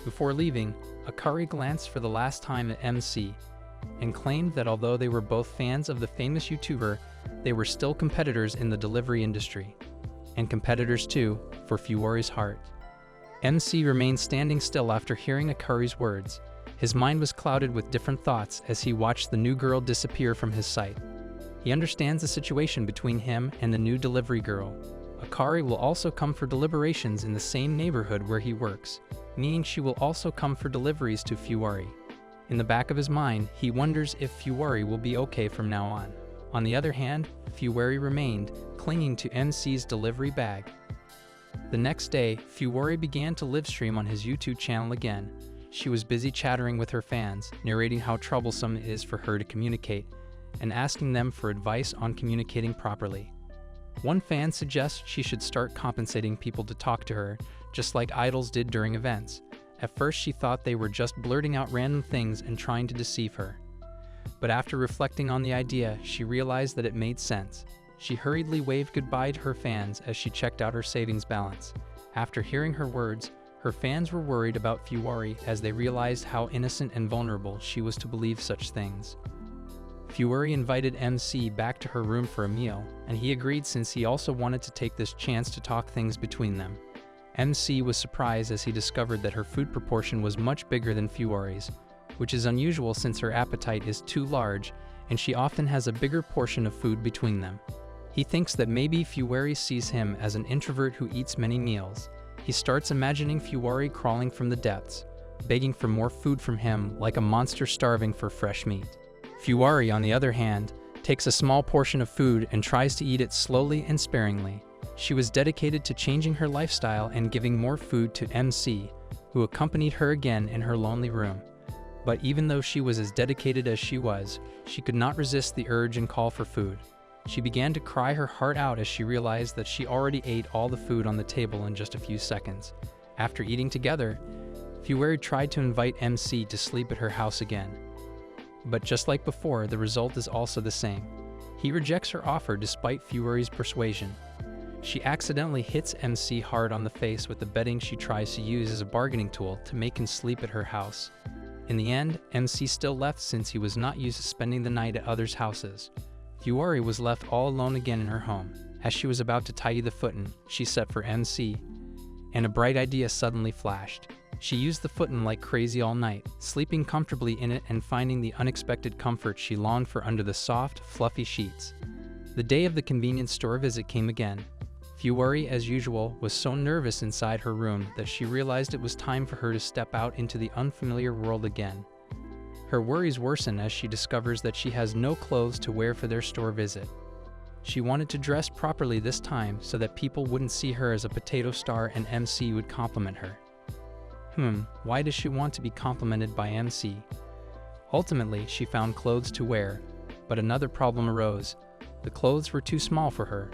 Before leaving, Akari glanced for the last time at MC and claimed that although they were both fans of the famous YouTuber, they were still competitors in the delivery industry. And competitors too, for Fuwari's heart. MC remained standing still after hearing Akari's words. His mind was clouded with different thoughts as he watched the new girl disappear from his sight. He understands the situation between him and the new delivery girl. Akari will also come for deliberations in the same neighborhood where he works, meaning she will also come for deliveries to Fuwari. In the back of his mind, he wonders if Fuwari will be okay from now on. On the other hand, Fuwari remained, clinging to MC's delivery bag. The next day, Fuwari began to livestream on his YouTube channel again. She was busy chattering with her fans, narrating how troublesome it is for her to communicate, and asking them for advice on communicating properly. One fan suggests she should start compensating people to talk to her, just like idols did during events. At first she thought they were just blurting out random things and trying to deceive her. But after reflecting on the idea, she realized that it made sense. She hurriedly waved goodbye to her fans as she checked out her savings balance. After hearing her words, her fans were worried about Fuwari as they realized how innocent and vulnerable she was to believe such things. Fuwari invited MC back to her room for a meal, and he agreed since he also wanted to take this chance to talk things between them. MC was surprised as he discovered that her food proportion was much bigger than Fuwari's, which is unusual since her appetite is too large and she often has a bigger portion of food between them. He thinks that maybe Fuwari sees him as an introvert who eats many meals. He starts imagining Fuwari crawling from the depths, begging for more food from him like a monster starving for fresh meat. Fuwari, on the other hand, takes a small portion of food and tries to eat it slowly and sparingly. She was dedicated to changing her lifestyle and giving more food to MC, who accompanied her again in her lonely room. But even though she was as dedicated as she was, she could not resist the urge and call for food. She began to cry her heart out as she realized that she already ate all the food on the table in just a few seconds. After eating together, Fuwari tried to invite MC to sleep at her house again. But just like before, the result is also the same. He rejects her offer despite Fuwari's persuasion. She accidentally hits MC hard on the face with the bedding she tries to use as a bargaining tool to make him sleep at her house. In the end, MC still left since he was not used to spending the night at others' houses. Fuwari was left all alone again in her home. As she was about to tidy the futon she set for MC, and a bright idea suddenly flashed. She used the futon like crazy all night, sleeping comfortably in it and finding the unexpected comfort she longed for under the soft, fluffy sheets. The day of the convenience store visit came again. Fuwari, as usual, was so nervous inside her room that she realized it was time for her to step out into the unfamiliar world again. Her worries worsen as she discovers that she has no clothes to wear for their store visit. She wanted to dress properly this time so that people wouldn't see her as a potato star and MC would compliment her. Why does she want to be complimented by MC? Ultimately, she found clothes to wear, but another problem arose. The clothes were too small for her.